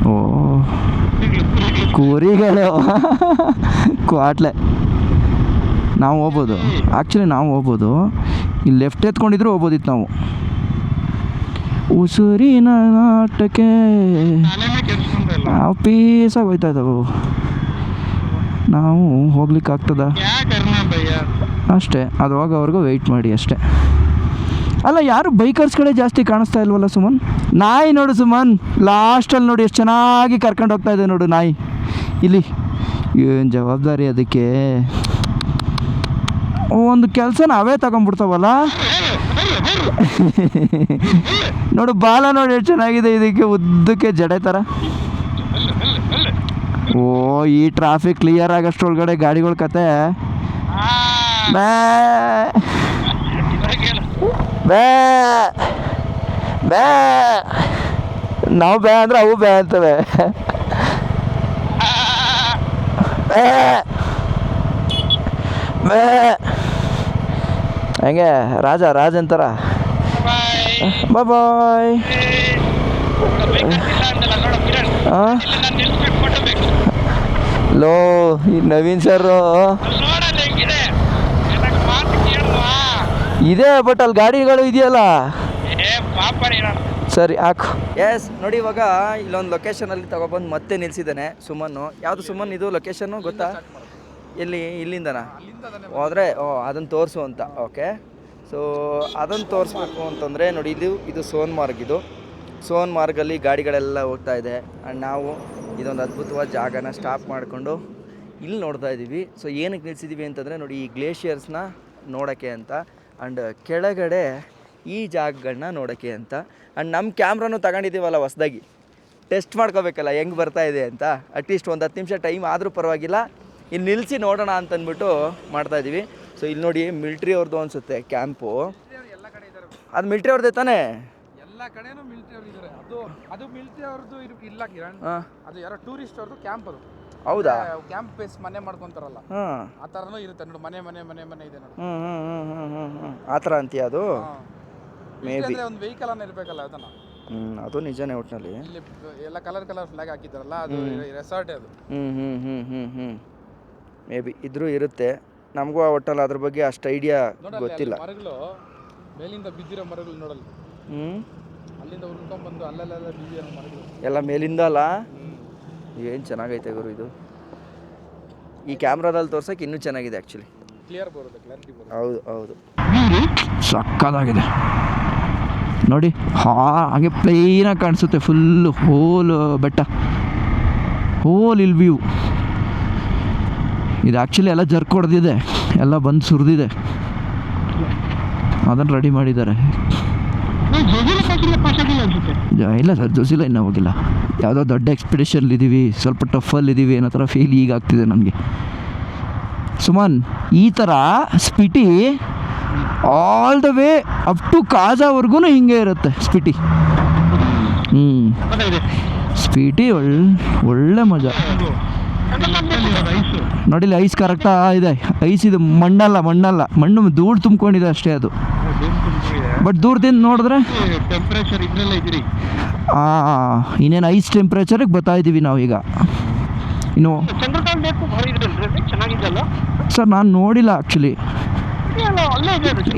S1: ಓ ಕುರಿಗಳು ಕ್ವಾಟ್ಲೆ. ನಾವು ಹೋಗ್ಬೋದು, ಆ್ಯಕ್ಚುಲಿ ನಾವು ಹೋಗ್ಬೋದು. ಇಲ್ಲಿ ಲೆಫ್ಟ್ ಎತ್ಕೊಂಡಿದ್ರು ಹೋಗ್ಬೋದಿತ್ತು ನಾವು. ಉಸುರಿನ ನಾಟಕ್ಕೆ ನಾವು ಪೀಸಾಗಿ ಹೋಯ್ತಾ ಇದ್ದಾವೆ. ನಾವು ಹೋಗ್ಲಿಕ್ಕಾಗ್ತದ ಅಷ್ಟೇ. ಅದು ಹೋಗೋವರೆಗೂ ವೆಯ್ಟ್ ಮಾಡಿ ಅಷ್ಟೇ. ಅಲ್ಲ, ಯಾರು ಬೈಕರ್ಸ್ ಕಡೆ ಜಾಸ್ತಿ ಕಾಣಿಸ್ತಾ ಇಲ್ವಲ್ಲ ಸುಮನ್? ನಾಯಿ ನೋಡು ಸುಮನ್, ಲಾಸ್ಟಲ್ಲಿ ನೋಡಿ ಎಷ್ಟು ಚೆನ್ನಾಗಿ ಕರ್ಕೊಂಡು ಹೋಗ್ತಾ ಇದೆ ನೋಡು ನಾಯಿ. ಇಲ್ಲಿ ಏನು ಜವಾಬ್ದಾರಿ ಅದಕ್ಕೆ. ಒಂದು ಕೆಲಸ ನಾವೇ ತಗೊಂಡ್ಬಿಡ್ತಾವಲ್ಲ. ನೋಡು ಬಾಲ ನೋಡಿ ಎಷ್ಟು ಚೆನ್ನಾಗಿದೆ ಇದಕ್ಕೆ, ಉದ್ದಕ್ಕೆ ಜಡೆ ಥರ. ಓ ಈ ಟ್ರಾಫಿಕ್ ಕ್ಲಿಯರ್ ಆಗೋಷ್ಟ್ರೊಳಗಡೆ ಗಾಡಿಗಳ ಕತೆ ಬೇ ಬೇ ಬೇ. ನಾವು ಬೇ ಅಂದರೆ ಅವು ಬೇ ಅಂತವೆ. ಬೇ ಬೇ ಹೆಂಗೆ ರಾಜ ಅಂತಾರ. ಬಾಯ್ ಬಾಯ್. ಲೋ ಈ ನವೀನ್ ಸರ್ ಇದೆ, ಬಟ್ ಅಲ್ಲಿ ಗಾಡಿಗಳು ಇದೆಯಲ್ಲ. ಸರಿ ಹಾಕು. ಎಸ್ ನೋಡಿ, ಇವಾಗ ಇಲ್ಲೊಂದು ಲೊಕೇಶನಲ್ಲಿ ತಗೊಬಂದು ಮತ್ತೆ ನಿಲ್ಸಿದ್ದಾನೆ ಸುಮನ್ನು. ಯಾವುದು ಸುಮನ್ ಇದು ಲೊಕೇಶನ್ನು ಗೊತ್ತಾ? ಎಲ್ಲಿ? ಇಲ್ಲಿಂದನಾ ಹೋದರೆ ಅದನ್ನು ತೋರಿಸು ಅಂತ. ಓಕೆ, ಸೊ ಅದನ್ನು ತೋರಿಸ್ಬೇಕು ಅಂತಂದರೆ ನೋಡಿ, ಇದು ಸೋನ್ಮಾರ್ಗ್. ಇದು ಸೋನ್ಮಾರ್ಗಲ್ಲಿ ಗಾಡಿಗಳೆಲ್ಲ ಹೋಗ್ತಾ ಇದೆ. ಆ್ಯಂಡ್ ನಾವು ಇದೊಂದು ಅದ್ಭುತವಾದ ಜಾಗನ ಸ್ಟಾಪ್ ಮಾಡಿಕೊಂಡು ಇಲ್ಲಿ ನೋಡ್ತಾ ಇದ್ದೀವಿ. ಸೊ ಏನಕ್ಕೆ ನಿಲ್ಸಿದ್ದೀವಿ ಅಂತಂದರೆ ನೋಡಿ, ಈ ಗ್ಲೇಷಿಯರ್ಸ್ನ ನೋಡೋಕ್ಕೆ ಅಂತ, ಆ್ಯಂಡ್ ಕೆಳಗಡೆ ಈ ಜಾಗಗಳನ್ನ ನೋಡೋಕ್ಕೆ ಅಂತ. ಆ್ಯಂಡ್ ನಮ್ಮ ಕ್ಯಾಮ್ರಾನು ತಗೊಂಡಿದ್ದೀವಲ್ಲ ಹೊಸ್ದಾಗಿ, ಟೆಸ್ಟ್ ಮಾಡ್ಕೋಬೇಕಲ್ಲ ಹೆಂಗೆ ಬರ್ತಾ ಇದೆ ಅಂತ. ಅಟ್ಲೀಸ್ಟ್ ಒಂದು 10 ನಿಮಿಷ ಟೈಮ್ ಆದರೂ ಪರವಾಗಿಲ್ಲ, ಇಲ್ಲಿ ನಿಲ್ಲಿಸಿ ನೋಡೋಣ ಅಂತಂದ್ಬಿಟ್ಟು ಮಾಡ್ತಾಯಿದ್ದೀವಿ. ಸೊ ಇಲ್ಲಿ ನೋಡಿ, ಮಿಲ್ಟ್ರಿ ಅವ್ರದ್ದು ಅನಿಸುತ್ತೆ ಕ್ಯಾಂಪು. ಅದು ಮಿಲ್ಟ್ರಿ ಅವ್ರದ್ದೇ ತಾನೇ?
S4: ಎಲ್ಲ ಕಡೆನೂ ಮಿಲಿಟರಿ ಅವರು ಇದ್ದಾರೆ. ಅದು ಮಿಲಿಟರಿ ಅವ್ರದ್ದು ಇಲ್ಲ ಕಿರಣ್, ಅದು ಯಾರೋ ಟೂರಿಸ್ಟ್ ಅವ್ರದ್ದು ಕ್ಯಾಂಪ್. ಅದು
S1: ಹೌದಾ?
S4: ಕ್ಯಾಂಪ್ ಬೇಸ್ ಮನೆ ಮಾಡ್ಕೊಂತಾರಲ್ಲ, ಆ ಥರನೂ ಇರುತ್ತೆ ನೋಡಿ. ಮನೆ ಇದೆ ನೋಡಿ.
S1: ಆ ಥರ ಅಂತೀಯ? ಅದು ಮೇ ಬಿ
S4: ಒಂದು ವೆಹಿಕಲ್ ಅನ್ನ ಇರಬೇಕಲ್ಲ ಅದನ್ನ.
S1: ಅದು ನಿಜನೇ ಒಟ್ಟಿನಲ್ಲಿ.
S4: ಇಲ್ಲಿ ಎಲ್ಲ ಕಲರ್ ಫ್ಲಾಗ್ ಹಾಕಿದ್ದಾರಲ್ಲ, ಅದು ರೆಸಾರ್ಟ್. ಅದು
S1: ಮೇ ಬಿ ಇದ್ರೂ ಇರುತ್ತೆ. ನಮಗೂ ಒಟ್ಟಲ್ಲಿ ಅದ್ರ ಬಗ್ಗೆ ಅಷ್ಟು ಐಡಿಯಾ ಗೊತ್ತಿಲ್ಲ.
S4: ಮರಗಳು ಮೇಲಿಂದ ಬಿದ್ದಿರೋ ಮರಗಳು ನೋಡಲ್ಲ, ಅಲ್ಲಿಂದ ಉಳ್ಕೊಂಡ್ಬಂದು ಅಲ್ಲೆಲ್ಲ ಬಿದ್ದಿರೋ ಮರಗಳು
S1: ಎಲ್ಲ ಮೇಲಿಂದ ಅಲ್ಲ. ಏನು ಚೆನ್ನಾಗೈತೆ ಗುರು ಇದು. ಈ ಕ್ಯಾಮ್ರಾದಲ್ಲಿ ತೋರ್ಸೋಕೆ ಇನ್ನೂ ಚೆನ್ನಾಗಿದೆ ಆ್ಯಕ್ಚುಲಿ.
S4: ಕ್ಲಿಯರ್ ಬರುತ್ತೆ, ಕ್ಲಾರಿಟಿ ಬರುತ್ತೆ.
S1: ಹೌದು ಸಕ್ಕದಾಗಿದೆ ನೋಡಿ. ಹಾಗೆ ಪ್ಲೈನಾಗಿ ಕಾಣಿಸುತ್ತೆ ಫುಲ್ಲು ಹೋಲ್ ಬೆಟ್ಟ, ಹೋಲ್ ಇಲ್ಲಿ ವ್ಯೂ. ಇದು ಆ್ಯಕ್ಚುಲಿ ಎಲ್ಲ ಜರ್ಕ್ ಹೊಡೆದಿದೆ, ಎಲ್ಲ ಬಂದು ಸುರಿದಿದೆ. ಅದನ್ನು ರೆಡಿ ಮಾಡಿದ್ದಾರೆ. ಇಲ್ಲ ಸರ್, ಜೋಸಿಲ್ಲ ಇನ್ನೂ ಹೋಗಿಲ್ಲ. ಯಾವುದೋ ದೊಡ್ಡ ಎಕ್ಸ್ಪೆಡಿಷನ್ ಇದ್ದೀವಿ, ಸ್ವಲ್ಪ ಟಫಲ್ಲಿದ್ದೀವಿ ಅನ್ನೋ ಥರ ಫೀಲ್ ಈಗ ಆಗ್ತಿದೆ ನನಗೆ. ಸುಮನ್, ಈ ಥರ Spiti all the way up to ಕಾಜಾವರೆಗೂ ಹಿಂಗೆ ಇರುತ್ತೆ ಸ್ಪಿಟಿ. ಸ್ಪಿಟಿ ಒಳ್ಳೆ ಮಜಾ. ನೋಡಿಲ್ಲ, ಐಸ್ ಕರೆಕ್ಟಾ ಇದೆ. ಐಸ್ ಇದು ಮಣ್ಣಲ್ಲ, ಮಣ್ಣು ಧೂಳು ತುಂಬ್ಕೊಂಡಿದೆ ಅಷ್ಟೇ ಅದು. ಬಟ್ ದೂರದಿಂದ ನೋಡಿದ್ರೆ ಇನ್ನೇನು ಐಸ್ ಟೆಂಪ್ರೇಚರಿಗೆ ಬರ್ತಾ ಇದ್ದೀವಿ ನಾವು ಈಗ. ಇನ್ನು ಸರ್ ನಾನು ನೋಡಿಲ್ಲ ಆ್ಯಕ್ಚುಲಿ.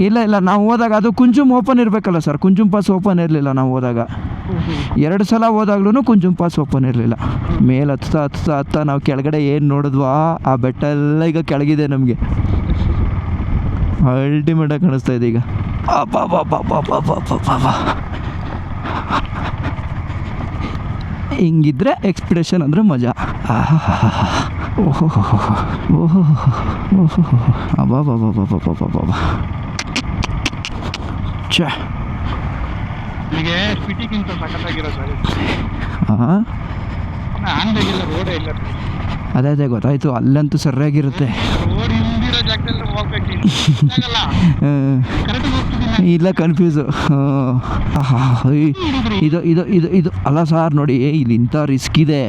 S1: ಇಲ್ಲ ನಾವು ಹೋದಾಗ ಅದು ಕುಂಜುಮ್ ಓಪನ್ ಇರಬೇಕಲ್ಲ ಸರ್. ಕುಂಜುಮ್ ಪಾಸ್ ಓಪನ್ ಇರಲಿಲ್ಲ ನಾವು ಹೋದಾಗ. 2 ಸಲ ಹೋದಾಗ್ಲೂ ಕುಂಜುಮ್ ಪಾಸ್ ಓಪನ್ ಇರಲಿಲ್ಲ. ಮೇಲೆ ಹತ್ತಾ ನಾವು ಕೆಳಗಡೆ ಏನು ನೋಡಿದ್ವಾ, ಆ ಬೆಟ್ಟ ಎಲ್ಲ ಈಗ ಕೆಳಗಿದೆ ನಮಗೆ. ಅಲ್ಟಿಮೇಟಾಗಿ ಕಾಣಿಸ್ತಾ ಇದೆ ಈಗ. ಹಿಂಗಿದ್ರೆ ಎಕ್ಸ್ಪೆಡಿಷನ್ ಅಂದರೆ ಮಜಾ. ಓಹೋ ಓಹೋ ಓಹೋ ಅಬ್ಬಾ ಛೇ
S4: ನಿಮಗೆ ಸಿಟಿಗಿಂತ ಸಖತ್ತಾಗಿರೋ ಸರ್
S1: ಹಾಂ
S4: ಆಂಧ್ರಗಿಲ್ಲ ರೋಡೇ ಇಲ್ಲ
S1: ಅದೇ ಗೊತ್ತಾಯ್ತು, ಅಲ್ಲಂತೂ ಸರಿಯಾಗಿರುತ್ತೆ.
S4: ರೋಡ್ ಹಿಂದಿರೋ ಜಾಗದಲ್ಲಿ ಹೋಗ್ಬೇಕು
S1: ಇಲ್ಲ ಕನ್ಫ್ಯೂಸು. ಇದು ಇದು ಇದು ಇದು ಅಲ್ಲ ಸರ್, ನೋಡಿ ಇಲ್ಲಿ ಇಂಥ ರಿಸ್ಕ್ ಇದೆ.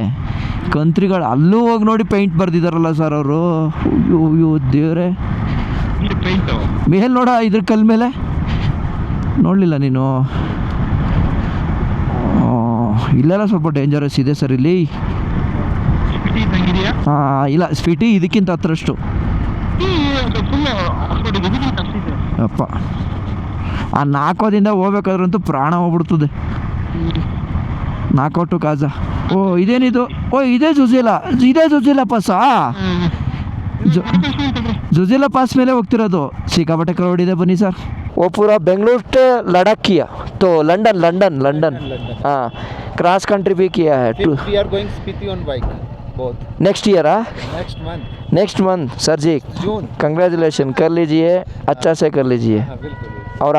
S1: ಕಂತ್ರಿಗಳು ಅಲ್ಲೂ ಹೋಗಿ ನೋಡಿ ಪೇಂಟ್ ಬರ್ದಿದ್ದಾರಲ್ಲ ಸರ್ ಅವರು. ಅಯ್ಯೋ ದೇವ್ರೆ, ಮೇಲೆ ನೋಡ ಇದ್ರ ಕಲ್ ಮೇಲೆ ನೋಡಲಿಲ್ಲ ನೀನು? ಇಲ್ಲೆಲ್ಲ ಸ್ವಲ್ಪ ಡೇಂಜರಸ್ ಇದೆ ಸರ್ ಇಲ್ಲಿ. ಹಾಂ ಇಲ್ಲ, ಸ್ಪೀಟಿ ಇದಕ್ಕಿಂತ ಹತ್ರಷ್ಟು ಅಪ್ಪ. ಆ ನಾಲ್ಕೋದಿಂದ ಹೋಗ್ಬೇಕಾದ್ರಂತೂ ಪ್ರಾಣ ಹೋಗ್ಬಿಡ್ತದೆ. ನಾಲ್ಕೋಟು ಕಾಜಾ. ಓ ಇದೇನಿದು? ಓ ಇದೇ ಜುಜಿಲಾ ಪಾಸಾ? ಜುಜಿಲಾ ಪಾಸ್ ಮೇಲೆ ಹೋಗ್ತಿರೋದು. ಸಿಕ್ಕಾಪಟ್ಟೆ ಕ್ರೌಡ್ ಇದೆ, ಬನ್ನಿ ಸರ್. वो पूरा बेंगलुरु से लद्दाख किया, तो लंदन हाँ क्रॉस कंट्री भी किया है.
S6: We are going Spiti on bike, both.
S1: Next year next month sir ji.
S6: June.
S1: Congratulation कर लीजिए, अच्छा से कर लीजिए.
S6: हाँ बिल्कुल.
S1: और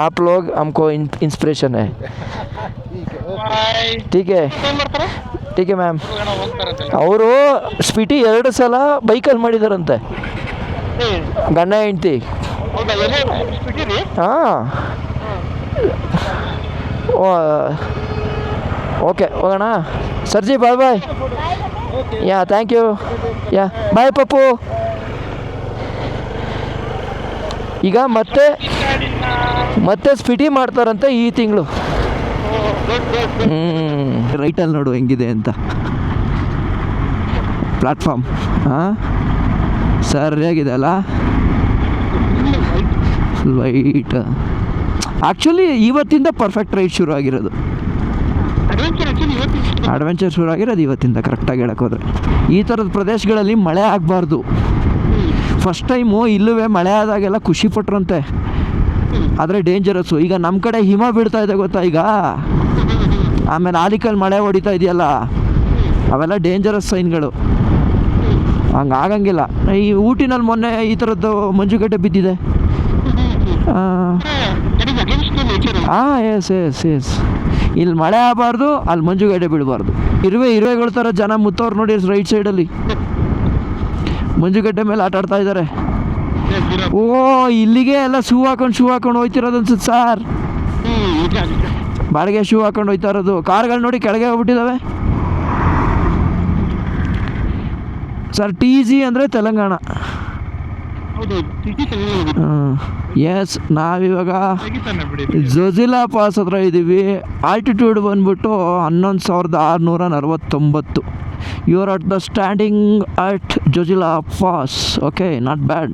S1: आप लोग हमको इंस्पिरेशन है. ठीक है ठीक है ಮ್ಯಾಮ್. ಅವರು ಸ್ಪಿಟಿ 2 ಸಲ ಬೈಕಲ್ಲಿ ಮಾಡಿದಾರಂತೆ, ಗಂಡ ಹೆಂಡ್ತಿ. ಹಾಂ ಓಕೆ ಹೋಗೋಣ sir ji. Bye yeah thank you. Yeah bye Pappu. ಈಗ ಮತ್ತೆ ಸ್ಪಿಟಿ ಮಾಡ್ತಾರಂತೆ ಈ ತಿಂಗಳು. ರೈಟಲ್ಲಿ ನೋಡು ಹೆಂಗಿದೆ ಅಂತ ಪ್ಲ್ಯಾಟ್ಫಾರ್ಮ್. ಹಾಂ ಸರಿಯಾಗಿದೆ ಅಲ್ಲ, ವೈಟ್. ಆ್ಯಕ್ಚುಲಿ ಇವತ್ತಿಂದ ಪರ್ಫೆಕ್ಟ್ ರೈಡ್ ಶುರು ಆಗಿರೋದು, ಅಡ್ವೆಂಚರ್ ಶುರು ಆಗಿರೋದು ಇವತ್ತಿಂದ. ಕರೆಕ್ಟಾಗಿ ಹೇಳೋಕ್ಕೋದ್ರೆ ಈ ಥರದ ಪ್ರದೇಶಗಳಲ್ಲಿ ಮಳೆ ಆಗಬಾರ್ದು. ಫಸ್ಟ್ ಟೈಮು ಇಲ್ಲೂ ಮಳೆ ಆದಾಗೆಲ್ಲ ಖುಷಿ ಪಟ್ರಂತೆ, ಆದರೆ ಡೇಂಜರಸ್ಸು. ಈಗ ನಮ್ಮ ಕಡೆ ಹಿಮ ಬೀಳ್ತಾ ಇದೆ ಗೊತ್ತಾ ಈಗ, ಆಮೇಲೆ ಆಲಿಕಲ್ಲಿ ಮಳೆ ಹೊಡಿತಾ ಇದೆಯಲ್ಲ, ಅವೆಲ್ಲ ಡೇಂಜರಸ್ ಸೈನ್ಗಳು. ಹಂಗೆ ಆಗಂಗಿಲ್ಲ. ಈ ಊಟಿನಲ್ಲಿ ಮೊನ್ನೆ ಈ ಥರದ್ದು ಮಂಜುಗಡ್ಡೆ ಬಿದ್ದಿದೆ. ಹಾಂ ಎಸ್ ಇಲ್ಲಿ ಮಳೆ ಆಗಬಾರ್ದು, ಅಲ್ಲಿ ಮಂಜುಗಡ್ಡೆ ಬೀಳಬಾರ್ದು. ಇರುವೆಗಳ ಥರ ಜನ ಮುತ್ತವ್ರು ನೋಡಿ ರೈಟ್ ಸೈಡಲ್ಲಿ ಮಂಜುಗಡ್ಡೆ ಮೇಲೆ ಆಟ ಆಡ್ತಾ ಇದ್ದಾರೆ. ಓ ಇಲ್ಲಿಗೆ ಎಲ್ಲ ಶೂ ಹಾಕೊಂಡು ಹೋಯ್ತಿರೋದು ಅನ್ಸುತ್ತೆ ಸರ್. ಬಾಡಿಗೆ ಶೂ ಹಾಕೊಂಡು ಹೋಯ್ತಾ ಇರೋದು. ಕಾರ್ಗಳು ನೋಡಿ ಕೆಳಗೆ ಹೋಗ್ಬಿಟ್ಟಿದ್ದಾವೆ ಸರ್. TG ಅಂದರೆ ತೆಲಂಗಾಣ. ಎಸ್, ನಾವಿವಾಗ ಜೊಜಿಲಾ ಪಾಸ್ ಹತ್ರ ಇದ್ದೀವಿ. ಆಲ್ಟಿಟ್ಯೂಡ್ ಬಂದ್ಬಿಟ್ಟು 11,649. You are at the standing at Zojila pass. Okay, not bad.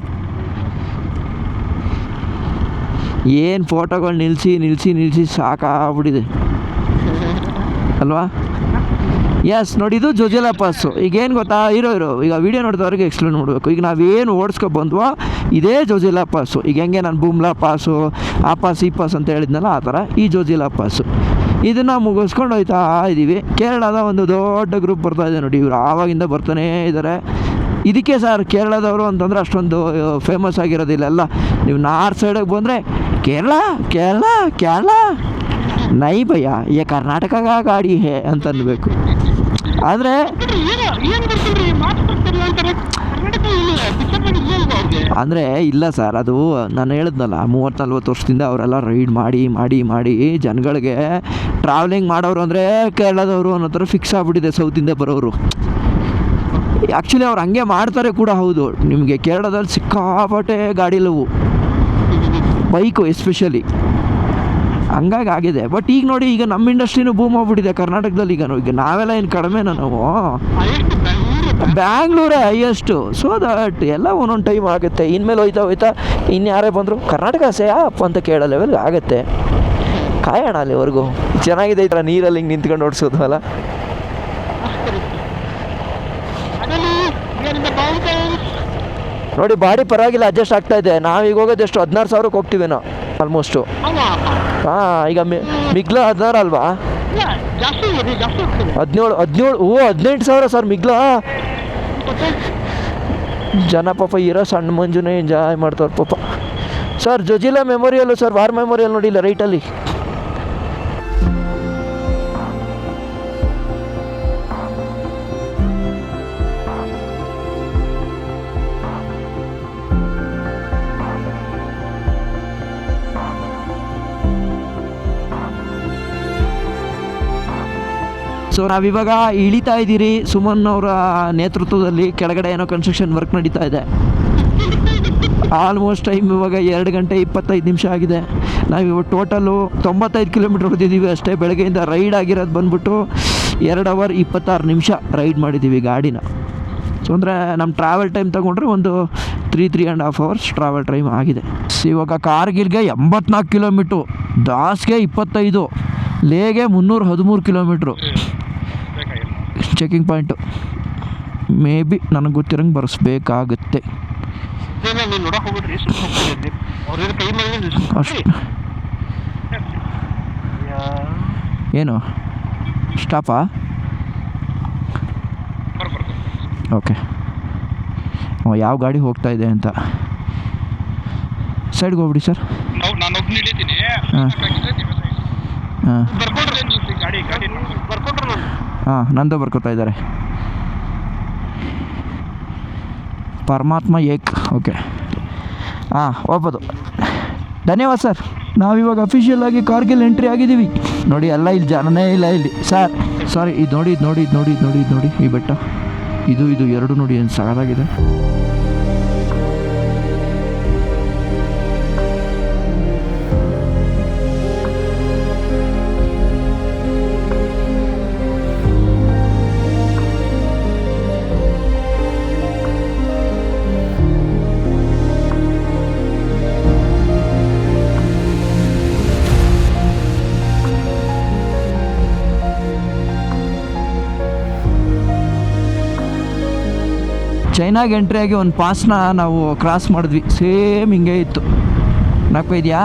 S1: ಏನು ಫೋಟೋಗಳು ನಿಲ್ಲಿಸಿ ಸಾಕಾಗ್ಬಿಟ್ಟಿದೆ ಅಲ್ವಾ? ಎಸ್ ನೋಡಿ, ಇದು ಜೊಜಿಲಾ ಪಾಸು. ಈಗೇನು ಗೊತ್ತಾ, ಇರೋ ಈಗ ವೀಡಿಯೋ ನೋಡಿದವ್ರಿಗೆ ಎಕ್ಸ್ಪ್ಲೇನ್ ಮಾಡಬೇಕು. ಈಗ ನಾವೇನು ಓಡಿಸ್ಕೊಬಂದ್ವೋ ಇದೇ ಜೊಜಿಲಾ ಪಾಸು. ಈಗ ಹೆಂಗೆ ನಾನು ಬೂಮ್ಲಾ ಪಾಸು, ಆ ಪಾಸ್ ಈ ಪಾಸ್ ಅಂತ ಹೇಳಿದ್ನಲ್ಲ, ಆ ಥರ ಈ ಜೊಜಿಲಾ ಪಾಸು. ಇದನ್ನು ಮುಗಿಸ್ಕೊಂಡು ಹೋಯ್ತಾ ಇದ್ದೀವಿ. ಕೇರಳದ ಒಂದು ದೊಡ್ಡ ಗ್ರೂಪ್ ಬರ್ತಾ ಇದೆ ನೋಡಿ, ಇವರು ಆವಾಗಿಂದ ಬರ್ತಾನೇ ಇದ್ದಾರೆ. ಇದಕ್ಕೆ ಸರ್ ಕೇರಳದವರು ಅಂತಂದರೆ ಅಷ್ಟೊಂದು ಫೇಮಸ್ ಆಗಿರೋದಿಲ್ಲ. ನೀವು ನಾರ್ತ್ ಸೈಡಿಗೆ ಬಂದರೆ ಕೇರಳ ನೈ ಭಯ ಏ ಕರ್ನಾಟಕ ಗಾಡಿ ಹೇ ಅಂತ ಅನ್ಬೇಕು. ಆದರೆ ಇಲ್ಲ ಸರ್, ಅದು ನಾನು ಹೇಳಿದ್ನಲ್ಲ 30-40 ವರ್ಷದಿಂದ ಅವರೆಲ್ಲ ರೈಡ್ ಮಾಡಿ ಜನಗಳಿಗೆ ಟ್ರಾವೆಲಿಂಗ್ ಮಾಡೋರು ಅಂದರೆ ಕೇರಳದವರು ಅನ್ನೋ ಥರ ಫಿಕ್ಸ್ ಆಗಿಬಿಟ್ಟಿದೆ, ಸೌತಿಂದ ಬರೋರು. ಆ್ಯಕ್ಚುಲಿ ಅವ್ರು ಹಂಗೆ ಮಾಡ್ತಾರೆ ಕೂಡ, ಹೌದು. ನಿಮಗೆ ಕೇರಳದಲ್ಲಿ ಸಿಕ್ಕಾಪಟ್ಟೆ ಗಾಡಿಲವು, ಬೈಕು ಎಸ್ಪೆಷಲಿ, ಹಂಗಾಗಿ ಆಗಿದೆ. ಬಟ್ ಈಗ ನೋಡಿ, ಈಗ ನಮ್ಮ ಇಂಡಸ್ಟ್ರಿನೂ ಬೂಮ್ ಆಗ್ಬಿಟ್ಟಿದೆ ಕರ್ನಾಟಕದಲ್ಲಿ. ಈಗ ನಾವೆಲ್ಲ ಏನು ಕಡಿಮೆನ ನಾವು? ಬ್ಯಾಂಗ್ಳೂರೇ ಹೈಯೆಸ್ಟು. ಸೊ ದಟ್ ಎಲ್ಲ ಒಂದೊಂದು ಟೈಮ್ ಆಗುತ್ತೆ. ಇನ್ಮೇಲೆ ಹೋಯ್ತಾ ಇನ್ಯಾರೇ ಬಂದರು ಕರ್ನಾಟಕ ಅಪ್ಪ ಅಂತ ಕೇಳೋ ಲೆವೆಲ್ಗೆ ಆಗುತ್ತೆ. ಕಾಯೋಣ ಅಲ್ಲಿವರೆಗೂ. ಚೆನ್ನಾಗಿದೆ ಈ ಥರ ನೀರಲ್ಲಿ ಹಿಂಗೆ ನಿಂತ್ಕೊಂಡು ಓಡಿಸೋದು ಅಲ್ಲ. ನೋಡಿ ಬಾಡಿ ಪರವಾಗಿಲ್ಲ, ಅಡ್ಜಸ್ಟ್ ಆಗ್ತಾ ಇದೆ. ನಾವೀಗ ಹೋಗೋದು ಎಷ್ಟು 16,000ಕ್ಕೆ ಹೋಗ್ತೀವಿ ನಾವು ಆಲ್ಮೋಸ್ಟು. ಹಾಂ, ಈಗ ಮಿಗ್ಲ 16 ಅಲ್ವಾ? 17 18,000 ಸರ್ ಮಿಗ್ಲ. ಜನ ಪಾಪ ಇರೋ ಸಣ್ಣ ಮಂಜುನೇ ಎಂಜಾಯ್ ಮಾಡ್ತವ್ರು ಪಾಪ. Sir Zojila ಮೆಮೋರಿಯಲ್ಲು sir, war memorial ನೋಡಿಲ್ಲ ರೈಟಲ್ಲಿ. ಸೊ ನಾವಿವಾಗ ಇಳಿತಾ ಇದ್ದೀರಿ ಸುಮನ್ ಅವರ ನೇತೃತ್ವದಲ್ಲಿ. ಕೆಳಗಡೆ ಏನೋ ಕನ್ಸ್ಟ್ರಕ್ಷನ್ ವರ್ಕ್ ನಡೀತಾ ಇದೆ. ಆಲ್ಮೋಸ್ಟ್ ಟೈಮ್ ಇವಾಗ 2 ಗಂಟೆ 25 ನಿಮಿಷ ಆಗಿದೆ. ನಾವಿವಾಗ ಟೋಟಲು 95 ಕಿಲೋಮೀಟ್ರ್ ಹೊಡೆದಿದ್ದೀವಿ ಅಷ್ಟೇ. ಬೆಳಗ್ಗೆಯಿಂದ ರೈಡ್ ಆಗಿರೋದು ಬಂದ್ಬಿಟ್ಟು 2 ಅವರ್ 26 ನಿಮಿಷ ರೈಡ್ ಮಾಡಿದ್ದೀವಿ ಗಾಡಿನ. ಸೊ ಅಂದರೆ ನಮ್ಮ ಟ್ರಾವೆಲ್ ಟೈಮ್ ತೊಗೊಂಡ್ರೆ ಒಂದು 3.5 ಅವರ್ಸ್ ಟ್ರಾವೆಲ್ ಟೈಮ್ ಆಗಿದೆ. ಇವಾಗ ಕಾರ್ಗಿಲ್ಗೆ 84 ಕಿಲೋಮೀಟ್ರು, ದಾಸ್ಗೆ 25, ಲೇಗೆ 313 kilometre checking point. Maybe ನನಗೆ ಗೊತ್ತಿರಂಗೆ ಬರೆಸ್ಬೇಕಾಗುತ್ತೆ ಅಷ್ಟು. ಏನು ಸ್ಟಾಪಾ? ಓಕೆ, ಯಾವ ಗಾಡಿ ಹೋಗ್ತಾ ಇದೆ ಅಂತ ಸೈಡ್ಗೆ ಹೋಗ್ಬಿಡಿ ಸರ್. ಹಾಂ ಹಾಂ ಹಾಂ, ನಂದು ಬರ್ಕೋತಾ ಇದ್ದಾರೆ. ಪರಮಾತ್ಮ ಏಕ್. ಓಕೆ, ಹಾಂ ಹೋಗ್ಬೋದು. ಧನ್ಯವಾದ ಸರ್. ನಾವಿವಾಗ ಅಫಿಷಿಯಲ್ ಆಗಿ ಕಾರ್ಗಿಲ್ ಎಂಟ್ರಿ ಆಗಿದ್ದೀವಿ. ನೋಡಿ ಎಲ್ಲ ಇಲ್ಲಿ ಜನನೇ ಇಲ್ಲ ಇಲ್ಲಿ ಸರ್. ಸಾರಿ, ಇದು ನೋಡಿ ಇದು ನೋಡಿ ಇದು ನೋಡಿ ಇದು ನೋಡಿ ಇದು ನೋಡಿ ಈ ಬೆಟ್ಟ ಇದು ಎರಡು ನೋಡಿ ಏನು ಸಾಕಾಗಿದೆ. ಚೈನಾಗೆ ಎಂಟ್ರಿ ಆಗಿ ಒಂದು ಪಾಸ್ನ ನಾವು ಕ್ರಾಸ್ ಮಾಡಿದ್ವಿ. ಸೇಮ್ ಹಿಂಗೆ ಇತ್ತು. ನಾಲ್ಕು ಇದೆಯಾ,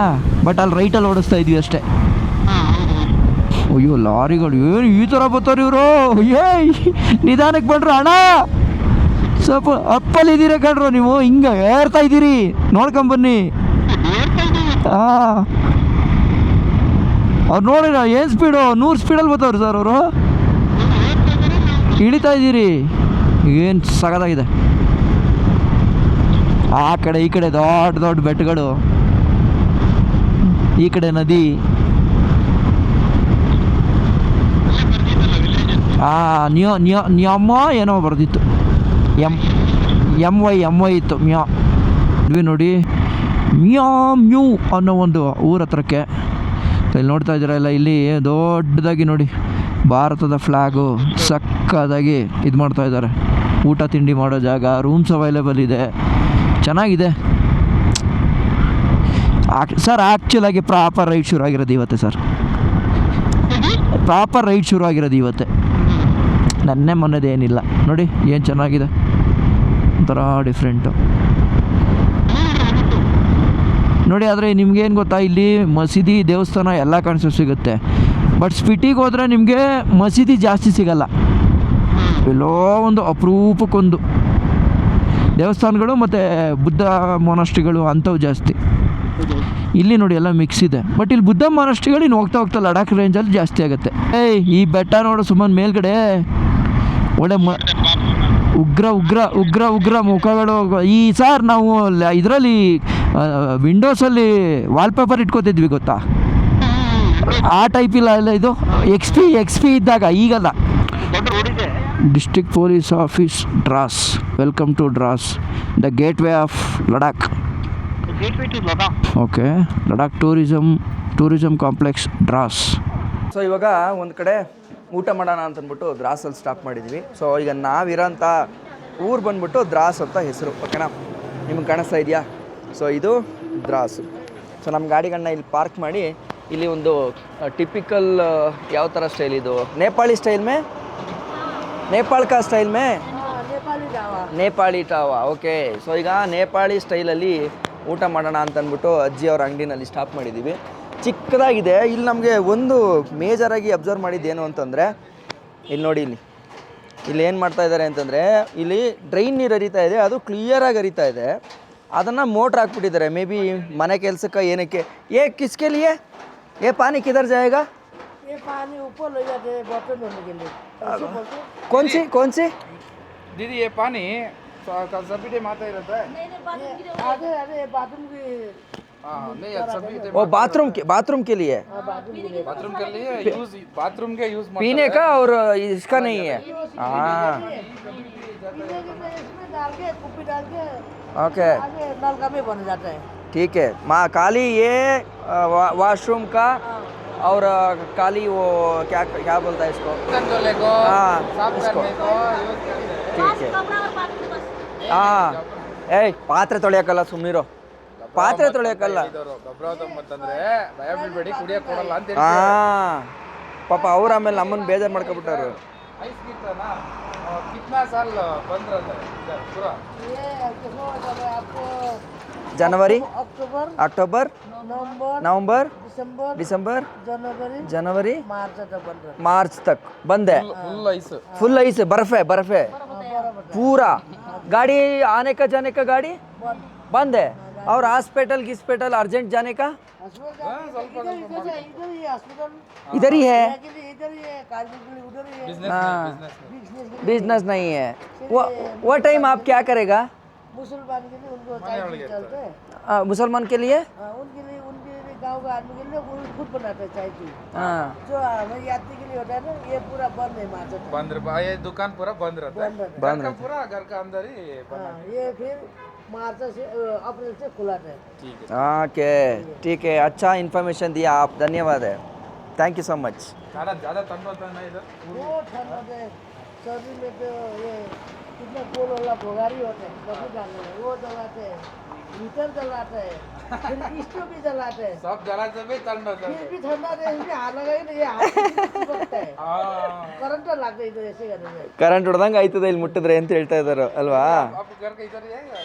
S1: ಬಟ್ ಅಲ್ಲಿ ರೈಟಲ್ಲಿ ಓಡಿಸ್ತಾ ಇದ್ವಿ ಅಷ್ಟೇ. ಅಯ್ಯೋ ಲಾರಿಗಳು ಏನು ಈ ಥರ ಬರ್ತಾರೆ ಇವರು. ಏಯ್ ನಿಧಾನಕ್ಕೆ ಬಂಡ್ರು ಅಣ್ಣ, ಸ್ವಲ್ಪ ಅಪ್ಪಲ್ಲಿದ್ದೀರ ಕಣ್ರು ನೀವು, ಹಿಂಗೆ ಏರ್ತಾ ಇದ್ದೀರಿ, ನೋಡ್ಕೊಂಬನ್ನಿ. ಹಾಂ, ಅವ್ರು ನೋಡಿ ಏನು ಸ್ಪೀಡು, 100 ಸ್ಪೀಡಲ್ಲಿ ಬರ್ತಾವ್ರಿ ಸರ್ ಅವರು. ಇಳಿತಾ ಇದ್ದೀರಿ, ಏನು ಸಗದಾಗಿದೆ. ಆ ಕಡೆ ಈ ಕಡೆ ದೊಡ್ಡ ದೊಡ್ಡ ಬೆಟ್ಟಗಳು, ಈ ಕಡೆ ನದಿ. ನ್ಯಮ್ಮ ಏನೋ ಬರ್ದಿತ್ತು, ಎಮ್ ವೈ ಇತ್ತು. ನೋಡಿ ಮ್ಯೂ ಅನ್ನೋ ಒಂದು ಊರ ಹತ್ರಕ್ಕೆ. ಇಲ್ಲಿ ನೋಡ್ತಾ ಇದ್ದೀರಲ್ಲ, ಇಲ್ಲಿ ದೊಡ್ಡದಾಗಿ ನೋಡಿ ಭಾರತದ ಫ್ಲ್ಯಾಗು ಸಕ್ಕದಾಗಿ ಇದು ಮಾಡ್ತಾ ಇದ್ದಾರೆ. ಊಟ ತಿಂಡಿ ಮಾಡೋ ಜಾಗ, ರೂಮ್ಸ್ ಅವೈಲೇಬಲ್ ಇದೆ, ಚೆನ್ನಾಗಿದೆ ಸರ್. ಆ್ಯಕ್ಚುಲಾಗಿ ಪ್ರಾಪರ್ ರೈಡ್ ಶುರು ಆಗಿರೋದು ಇವತ್ತೇ ಸರ್. ಪ್ರಾಪರ್ ರೈಡ್ ಶುರು ಆಗಿರೋದು ಇವತ್ತೇ, ನನ್ನೇ ಮೊನ್ನೆದೇನಿಲ್ಲ. ನೋಡಿ ಏನು ಚೆನ್ನಾಗಿದೆ, ಒಂಥರ ಡಿಫ್ರೆಂಟು ನೋಡಿ. ಆದರೆ ನಿಮ್ಗೇನು ಗೊತ್ತಾ, ಇಲ್ಲಿ ಮಸೀದಿ ದೇವಸ್ಥಾನ ಎಲ್ಲ ಕಾಣಿಸೋ ಸಿಗುತ್ತೆ. ಬಟ್ ಸ್ಪಿಟಿಗೆ ಹೋದರೆ ನಿಮಗೆ ಮಸೀದಿ ಜಾಸ್ತಿ ಸಿಗಲ್ಲ. ಎಲ್ಲೋ ಒಂದು ಅಪರೂಪಕ್ಕೊಂದು ದೇವಸ್ಥಾನಗಳು ಮತ್ತು ಬುದ್ಧ ಮೊನಾಸ್ಟ್ರಿಗಳು ಅಂಥವು ಜಾಸ್ತಿ. ಇಲ್ಲಿ ನೋಡಿ ಎಲ್ಲ ಮಿಕ್ಸ್ ಇದೆ. ಬಟ್ ಇಲ್ಲಿ ಬುದ್ಧ ಮೊನಾಸ್ಟ್ರಿಗಳು ಇನ್ನು ಹೋಗ್ತಾ ಹೋಗ್ತಾ ಲಡಾಖ್ ರೇಂಜಲ್ಲಿ ಜಾಸ್ತಿ ಆಗುತ್ತೆ. ಈ ಬೆಟ್ಟ ನೋಡು ಸುಮ್ಮನೆ ಮೇಲ್ಗಡೆ ಒಳ್ಳೆ ಉಗ್ರ ಉಗ್ರ ಉಗ್ರ ಉಗ್ರ ಮುಖಗಳು. ಈ ಸರ್ ನಾವು ಇದರಲ್ಲಿ ವಿಂಡೋಸಲ್ಲಿ ವಾಲ್ಪೇಪರ್ ಇಟ್ಕೋತಿದ್ವಿ ಗೊತ್ತಾ, ಆ ಟೈಪ್ ಇಲ್ಲ ಎಲ್ಲ. ಇದು ಎಕ್ಸ್ ಪಿ ಇದ್ದಾಗ, ಈಗಲ್ಲ. District police office Drass. Welcome to Drass, the gateway of Ladakh. Okay, Ladakh tourism complex Drass. So ಇವಾಗ ಒಂದು ಕಡೆ ಊಟ ಮಾಡೋಣ ಅಂತಂದ್ಬಿಟ್ಟು ದ್ರಾಸಲ್ಲಿ ಸ್ಟಾಪ್ ಮಾಡಿದ್ವಿ. ಸೊ ಈಗ ನಾವಿರೋಂಥ ಊರು ಬಂದ್ಬಿಟ್ಟು ದ್ರಾಸ್ ಅಂತ ಹೆಸರು. ಓಕೆನಾ, ನಿಮ್ಗೆ ಕಾಣಿಸ್ತಾ ಇದೆಯಾ? ಸೊ ಇದು ದ್ರಾಸು. ಸೊ ನಮ್ಮ ಗಾಡಿಗಳನ್ನ ಇಲ್ಲಿ ಪಾರ್ಕ್ ಮಾಡಿ, ಇಲ್ಲಿ ಒಂದು ಟಿಪಿಕಲ್ ಯಾವ ಥರ ಸ್ಟೈಲ್ ಇದು, ನೇಪಾಳಿ ಸ್ಟೈಲ್ ಮೇ, ನೇಪಾಳ ಕಾ ಸ್ಟೈಲ್ ಮೇ, ನೇಪಾಳಿ ಟಾವಾ. ಓಕೆ, ಸೊ ಈಗ ನೇಪಾಳಿ ಸ್ಟೈಲಲ್ಲಿ ಊಟ ಮಾಡೋಣ ಅಂತಂದ್ಬಿಟ್ಟು ಅಜ್ಜಿಯವ್ರ ಅಂಗಡಿನಲ್ಲಿ ಸ್ಟಾಪ್ ಮಾಡಿದ್ದೀವಿ. ಚಿಕ್ಕದಾಗಿದೆ. ಇಲ್ಲಿ ನಮಗೆ ಒಂದು ಮೇಜರಾಗಿ ಅಬ್ಸರ್ವ್ ಮಾಡಿದ್ದೇನು ಅಂತಂದರೆ, ಇಲ್ಲಿ ನೋಡಿ, ಇಲ್ಲಿ ಇಲ್ಲಿ ಏನು ಮಾಡ್ತಾ ಇದ್ದಾರೆ ಅಂತಂದರೆ ಇಲ್ಲಿ ಡ್ರೈನ್ ನೀರು ಹರಿತಾ ಇದೆ, ಅದು ಕ್ಲಿಯರಾಗಿ ಹರಿತಾ ಇದೆ. ಅದನ್ನು ಮೋಟ್ರ್ ಹಾಕ್ಬಿಟ್ಟಿದ್ದಾರೆ, ಮೇ ಬಿ ಮನೆ ಕೆಲಸಕ್ಕೆ ಏನಕ್ಕೆ. ಏ ಕಿಸ್ಕೆ ಲಿಯೇ ये पानी किधर जाएगा?
S7: ये पानी ऊपर ले जाते हैं बर्तन धोने के लिए। ऐसे बोलते हैं।
S1: कौन सी
S4: दीदी ये पानी सभी टाइम आता ही रहता है।
S7: आधे आधे बाथरूम की
S4: हाँ नहीं सभी टाइम
S1: वो बाथरूम के लिए
S4: बाथरूम के लिए यूज बाथरूम के यूज
S1: पीने का और इसका नहीं है. हाँ
S7: पीने के लिए इसमें डाल के कुप्पी डाल के
S1: ओके
S7: आगे नलका में बन जाता है।
S1: ठीक है. माँ खाली ये वॉशरूम का और खाली वो क्या बोलता है इसको.
S4: धोने को
S1: हाँ,
S4: साफ
S1: इसको.
S4: करने को यूज करते हैं।
S1: ठीक है. ಹಾಂ ಏಯ್ ಪಾತ್ರೆ ತೊಳೆಯೋಕ್ಕಲ್ಲ, ಸುಮ್ಮನಿರೋ. ಪಾತ್ರೆ ತೊಳೆಯೋಕ್ಕಲ್ಲ.
S4: ಗಬ್ರಾವತ ಅಂತಂದ್ರೆ ಭಯ ಬೀಳ್ಬೇಡಿ, ಕುಡಿಯಕ್ಕೆ ಕೊಡಲ್ಲ ಅಂತ ಹೇಳಿ.
S1: ಹಾಂ ಪಾಪ ಅವ್ರು ಆಮೇಲೆ ನಮ್ಮನ್ನು ಬೇಜಾರು ಮಾಡ್ಕೊಬಿಟ್ಟಾರು.
S4: ಐಸ್ ಗಿಟ್ಟನಾ कितना साल बंद रहता है इधर पूरा?
S7: ये देखो जब आपको
S1: जनवरी,
S7: अक्टूबर,
S1: अक्टूबर,
S7: नवंबर,
S1: नवंबर,
S7: दिसंबर,
S1: दिसंबर,
S7: जनवरी,
S1: जनवरी,
S7: मार्च तक बंद रहता
S1: मार्च तक बंद है.
S4: फुल ऐस
S1: फुल ऐसे बर्फ है पूरा. गाड़ी आने का जाने का गाड़ी बंद है. और हॉस्पिटल अर्जेंट जाने का
S7: हॉस्पिटल इधर ही हॉस्पिटल
S1: इधर ही है.
S7: इधर ही है, काजू उधर ही है।
S4: बिजनेस
S1: हाँ.
S7: बिजनेस
S1: बिजनेस नहीं है. वो टाइम आप क्या करेगा
S7: मुसलमान के लिए उनको चाय चलते हैं।
S1: मुसलमान के लिए.
S7: उनके लिए गांव का आदमी के लिए वो खुद बनाते हैं चाय की।
S1: हाँ
S7: जो हमें यात्री के लिए होता है ना, ये पूरा बंद है मार्च तक।
S4: बंद ये दुकान पूरा बंद रहता है।
S7: बंद रहता
S1: बंद
S4: घर का पूरा घर का अंदर ही
S7: है।
S4: बंद
S7: हाँ, ये फिर मार्च से अप्रैल से खुलाता है।
S4: ठीक है।
S1: ओके ठीक है. अच्छा इन्फॉर्मेशन दिया आप, धन्यवाद है. Thank you so much.
S4: ज्यादा ठंड होता है ना इधर?
S7: वो ठंड होते हैं सर्दी में, तो ये कितना कोल वाला भोगारी होते हैं, कभी डालते हैं वो जलाते हैं, हीटर जलाते हैं, फिर स्टोव भी जलाते हैं,
S4: सब जला से भी ठंड होता
S7: फिर
S4: है।
S7: भी ठंडा है, इसमें हाथ लगाई ना, ये हाथ चिपकता है,
S4: हाँ
S7: करंट लगता है इधर ऐसे करने से।
S1: ಕರೆಂಟ್ ಹೊಡೆದಂಗೆ ಆಯ್ತದೆ ಇಲ್ಲಿ ಮುಟ್ಟಿದ್ರೆ ಅಂತ ಹೇಳ್ತಾ ಇದ್ದಾರೆ ಅಲ್ವಾ.
S4: आपके घर का इधर ही है या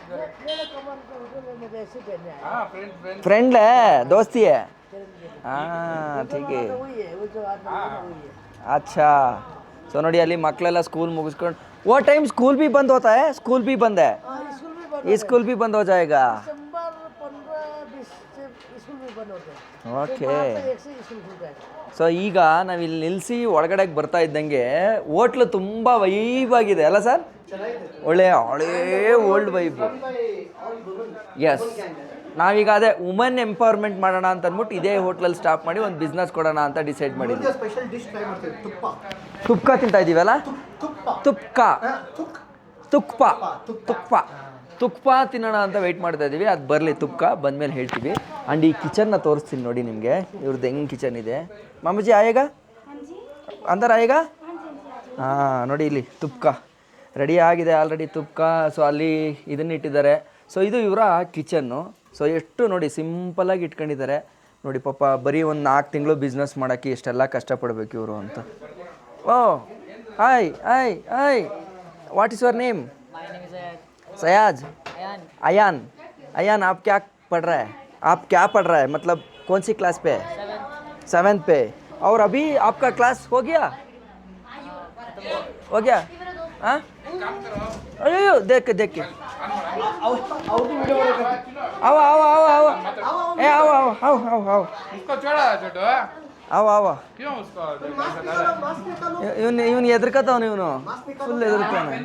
S4: इधर?
S7: मेरे कमर को उधर मुझे ऐसे पहनने आया।
S4: हाँ फ्रेंड
S1: फ्रेंड है, दोस्ती है. हाँ ठीक है.
S7: वही है, वो जो आदमी है ना, वही है।
S1: अच्छा ಸೊ ನೋಡಿ ಅಲ್ಲಿ ಮಕ್ಕಳೆಲ್ಲ ಸ್ಕೂಲ್ ಮುಗಿಸ್ಕೊಂಡು वो टाइम स्कूल भी बंद होता है. स्कूल भी बंद है.
S7: स्कूल भी बंद,
S1: ये स्कूल भी बंद हो जाएगा.
S7: दिसंबर 15-20 से स्कूल भी बंद होते हैं।
S1: ಓಕೆ.
S7: मार्च 1 से स्कूल खुलता है।
S1: ಸೊ ಈಗ ನಾವಿಲ್ಲಿ ನಿಲ್ಲಿಸಿ ಒಳಗಡೆಗೆ ಬರ್ತಾ ಇದ್ದಂಗೆ ಹೋಟ್ಲು ತುಂಬ ವೈಬಾಗಿದೆ ಅಲ್ಲ ಸರ್. ಒಳ್ಳೆ ಹಳೇ ಓಲ್ಡ್ ವೈಬು. ಎಸ್ ನಾವೀಗ ಅದೇ ವುಮೆನ್ ಎಂಪವರ್ಮೆಂಟ್ ಮಾಡೋಣ ಅಂತ ಅಂದ್ಬಿಟ್ಟು ಇದೇ ಹೋಟ್ಲಲ್ಲಿ ಸ್ಟಾಪ್ ಮಾಡಿ ಒಂದು ಬಿಸ್ನೆಸ್ ಕೊಡೋಣ ಅಂತ ಡಿಸೈಡ್ ಮಾಡಿದ್ವಿ.
S3: ಸ್ಪೆಷಲ್ ಡಿಶ್ ಟ್ರೈ ಮಾಡ್ತೀವಿ, ತುಪ್ಪ.
S1: ತುಪ್ಪ ತಿಂತಾ ಇದ್ದೀವಲ್ಲ. ತುಪ್ಪ ತುಪ್ಪ ತಿನ್ನೋಣ ಅಂತ ವೆಯ್ಟ್ ಮಾಡ್ತಾ ಇದ್ದೀವಿ. ಅದು ಬರಲಿ, ತುಪ್ಪ ಬಂದಮೇಲೆ ಹೇಳ್ತೀವಿ. ಆ್ಯಂಡ್ ಈ ಕಿಚನ್ನ ತೋರಿಸ್ತೀನಿ ನೋಡಿ ನಿಮಗೆ, ಇವ್ರದ್ದು ಹೆಂಗೆ ಕಿಚನ್ ಇದೆ. ಮಾಮೂಜಿ ಆಯೇಗಾ ಅಂದರ್ ಆಯೇಗಾ. ಹಾಂ ನೋಡಿ ಇಲ್ಲಿ ತುಪ್ಪ ರೆಡಿ ಆಗಿದೆ ಆಲ್ರೆಡಿ ತುಪ್ಪ. ಸೊ ಅಲ್ಲಿ ಇದನ್ನ ಇಟ್ಟಿದ್ದಾರೆ. ಸೊ ಇದು ಇವರ ಕಿಚನ್ನು. ಸೊ ಎಷ್ಟು ನೋಡಿ ಸಿಂಪಲಾಗಿ ಇಟ್ಕೊಂಡಿದ್ದಾರೆ ನೋಡಿ. ಪಾಪ ಬರೀ ಒಂದು 4 ತಿಂಗಳು ಬಿಸ್ನೆಸ್ ಮಾಡೋಕ್ಕೆ ಎಷ್ಟೆಲ್ಲ ಕಷ್ಟಪಡಬೇಕು ಇವರು ಅಂತ. Oh hi hi hi, what is your name? सयाज. अयान. अयान आप क्या पढ़ रहा है? आप क्या पढ़ रहा है, मतलब कौन सी क्लास पे है? 7th पे. और अभी आपका क्लास हो गया? हाँ अयो देख के आओ आओ आओ आओ ए आओ आओ आओ आओ आओ
S4: उसको छोड़ा छोटू।
S1: आओ आओ.
S4: क्यों उसको
S1: ಇವನು ಎದುರ್ಕತ್ತವನು, ಇವನು ಫುಲ್ ಎದುರ್ತಾನೆ.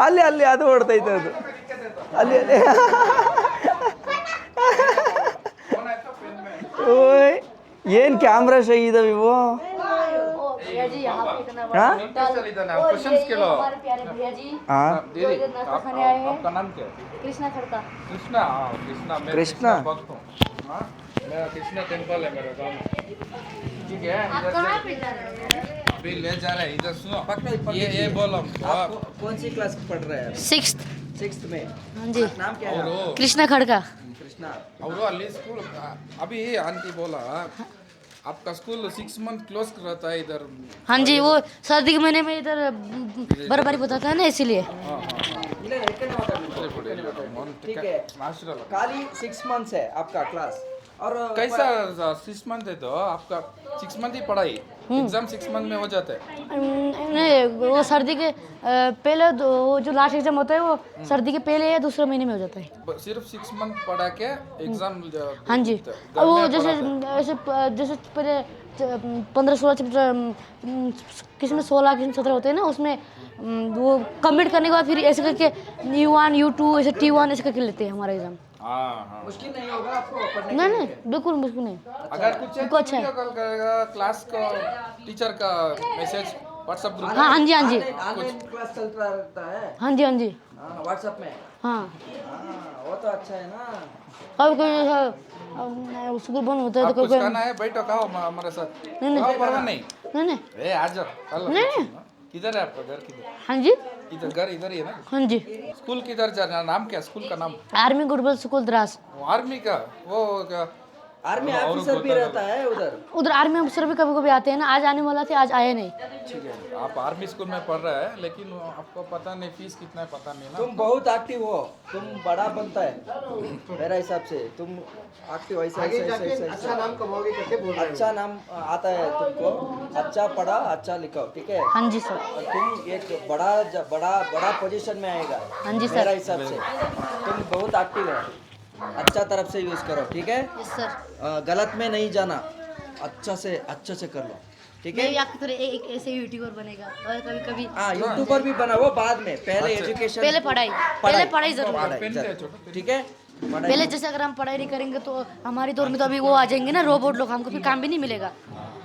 S1: ಅಲ್ಲಿ ಅಲ್ಲಿ ಅದು ಓಡ್ತೈತೆ, ಅದು ಅಲ್ಲಿ ಅಲ್ಲಿ. ಓಯ್ ಏನು ಕ್ಯಾಮ್ರಾ ಶೈ ಇದಾವೆ ಇವು.
S2: भैया जी यहाँ पे इतना
S1: हाँ?
S2: बड़ा होटल, और
S4: क्वेश्चंस के लो।
S2: हमारे प्यारे भैया जी
S1: हाँ
S2: जो इधर नाश्ता खाने आए हैं।
S4: आपका नाम क्या है?
S2: कृष्णा खड़का।
S4: कृष्णा। हाँ कृष्णा, मैं
S1: कृष्णा?
S4: भक्त हूँ। हाँ मेरा कृष्णा टेम्पल है मेरे गाँव में। ठीक है
S2: आप
S4: इधर
S2: कहाँ
S4: से
S2: पे जा रहे हैं?
S4: अभी ले जा रहे हैं, इधर सुनो। ये बोलो
S1: कौन सी क्लास पढ़ रहे हैं?
S2: 6th।
S1: 6th में.
S2: हाँ जी
S1: नाम क्या है?
S4: और
S2: कृष्णा खड़का।
S1: कृष्णा.
S4: और अली स्कूल अभी आंटी बोला आपका स्कूल 6 मंथ क्लोज रहता है इधर।
S2: हाँ जी वो सर्दी के महीने में इधर बर्फबारी बताता है ना, इसीलिए।
S1: ठीक है. खाली 6 months है आपका क्लास. और
S4: कैसा 6 मंथ है तो आपका 6 मंथ ही पढ़ाई एग्जाम 6 मंथ में हो जाता है
S2: नहीं वो सर्दी के पहले वो जो लास्ट एग्जाम होता है वो सर्दी के पहले या दूसरे महीने में हो जाता है।
S4: सिर्फ 6 मंथ पढ़ा के एग्जाम
S2: हाँ जी। और वो जैसे जैसे पहले 15-16 चैप्टर किसी में 16 किसी में 17 होते हैं ना, उसमें वो कंप्लीट करने के बाद फिर ऐसे करके U1 U2 ऐसे T1 ऐसे करके लेते हैं हमारा एग्जाम।
S4: हाँ
S1: मुश्किल नहीं होगा आपको पढ़ने
S2: नहीं नहीं बिल्कुल मुश्किल नहीं।
S4: अगर कुछ है
S2: उनको
S4: तो
S2: अच्छा है।
S4: वीडियो कॉल करेगा क्लास का टीचर का मैसेज व्हाट्सएप ग्रुप
S2: हाँ हाँ जी हाँ जी
S1: ऑनलाइन क्लास चलता रहता है
S2: हाँ जी हाँ जी
S1: व्हाट्सएप में।
S2: हाँ
S1: वो तो अच्छा है ना।
S2: कभी कभी स्कूल बंद होता है तो
S4: आपको
S2: कभी
S4: खाना है बैठो खाओ हमारे साथ
S2: नहीं, नहीं।
S4: खाओ परवाह नहीं
S2: नहीं नहीं
S4: ए आ जाओ कल
S2: नहीं।
S4: किधर है आपका घर किधर
S2: हाँ जी
S4: इधर घर इधर ही है ना
S2: हाँ जी
S4: स्कूल किधर जाना नाम क्या स्कूल का नाम
S2: आर्मी गुडबल स्कूल द्रास।
S4: आर्मी का वो
S1: आर्मी ऑफिसर भी रहता है उधर।
S2: उधर आर्मी ऑफिसर भी कभी कभी आते हैं ना, आज आने वाला थे आज आए नहीं।
S4: ठीक है आप आर्मी स्कूल में पढ़ रहे हैं लेकिन आपको पता नहीं फीस कितना है पता नहीं ना
S1: तुम बहुत एक्टिव हो, तुम बड़ा बनता है मेरा हिसाब से। तुम एक्टिव ऐसा
S3: आगे
S1: ऐसा
S3: जाके
S1: ऐसा
S3: अच्छा नाम कमाओगे करके बोल रहे
S1: अच्छा नाम आता है तुमको। अच्छा पढ़ा अच्छा लिखो ठीक है।
S2: हाँ जी सर।
S1: और तुम एक बड़ा बड़ा बड़ा पोजीशन में आएगा
S2: हाँ जी सर।
S1: मेरा हिसाब से। तुम बहुत एक्टिव है, अच्छा तरफ से यूज करो ठीक है।
S2: Yes sir.
S1: गलत में नहीं जाना, अच्छे से कर लो ठीक है।
S2: मैं आपकी तरह एक ऐसे यूट्यूबर बनेगा और कभी कभी
S1: हाँ यूट्यूबर भी बना, वो बाद में। पहले एजुकेशन,
S2: पहले पढ़ाई जरूर।
S1: ठीक है।
S2: पहले जैसे अगर हम पढ़ाई नहीं करेंगे तो हमारी दौर में तो अभी वो आ जाएंगे ना रोबोट लोग, हमको फिर काम भी नहीं मिलेगा।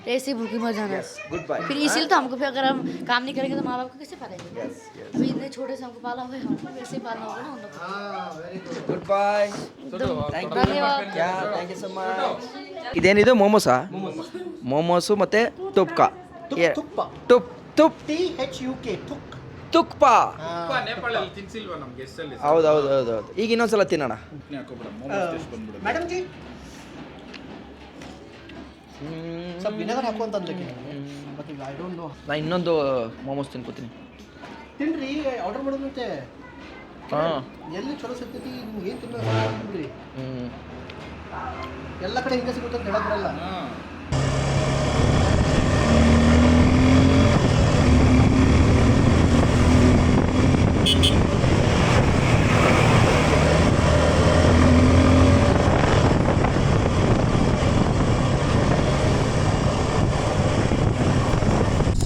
S2: ऐसे ही भूखी मर जाना।
S1: Goodbye.
S2: फिर इसीलिए तो हमको फिर अगर हम काम नहीं करेंगे तो माँ बाप को कैसे पालेंगे। अभी इतने छोटे से हमको पाला हुआ है, हमको वैसे ही पालना होगा ना उन लोग को।
S1: ಗುಡ್ ಬಾಯ್
S2: धन्यवाद।
S1: Thank you so much. ಇದೇನಿದು ಮೋಮೋಸಾ? ಮೋಮೋಸು ಮತ್ತೆ ತುಪ್ಪ. ತುಪ್ ತುಪ್
S3: THUK ತುಕ್.
S1: ತುಪ್ಪ.
S4: ನೇಪಾಳಲ್ಲಿ ತಿನ್ಸಿಲ್ವಾ ನಮ್ಗೆ ಎಷ್ಟಲ್ಲಿ
S1: ಹೌದು ಹೌದು ಹೌದು ಹೌದು. ಈಗ ಇನ್ನೊಂದ್ಸಲ ತಿನ್ನೋಣ.
S3: मैडम जी सब ವಿನೆಗರ್ ಹಾಕು ಅಂತ ಅಂದ್ಲಕ್ಕೆ ಬಟ್ ಐ ಡೋಂಟ್ ನೋ.
S1: ನಾ ಇನ್ನೊಂದು ಮೋಮೋಸ್ ತಿನ್ಕೋತೀನಿ.
S3: ತಿನ್ರಿ ಆರ್ಡರ್ ಮಾಡೋದಂತೆ.
S1: ಹಾಂ
S3: ಎಲ್ಲಿ ಚಲೋ ಸಿಗ್ತೈತಿ ನಿಮ್ಗೆ ಏನು ತಿನ್ರಿ. ಎಲ್ಲ ಕಡೆ ಹಿಂಗೆ ಸಿಗುತ್ತೆ ಅಂತ ಹೇಳಕ್ ಬರಲ್ಲ.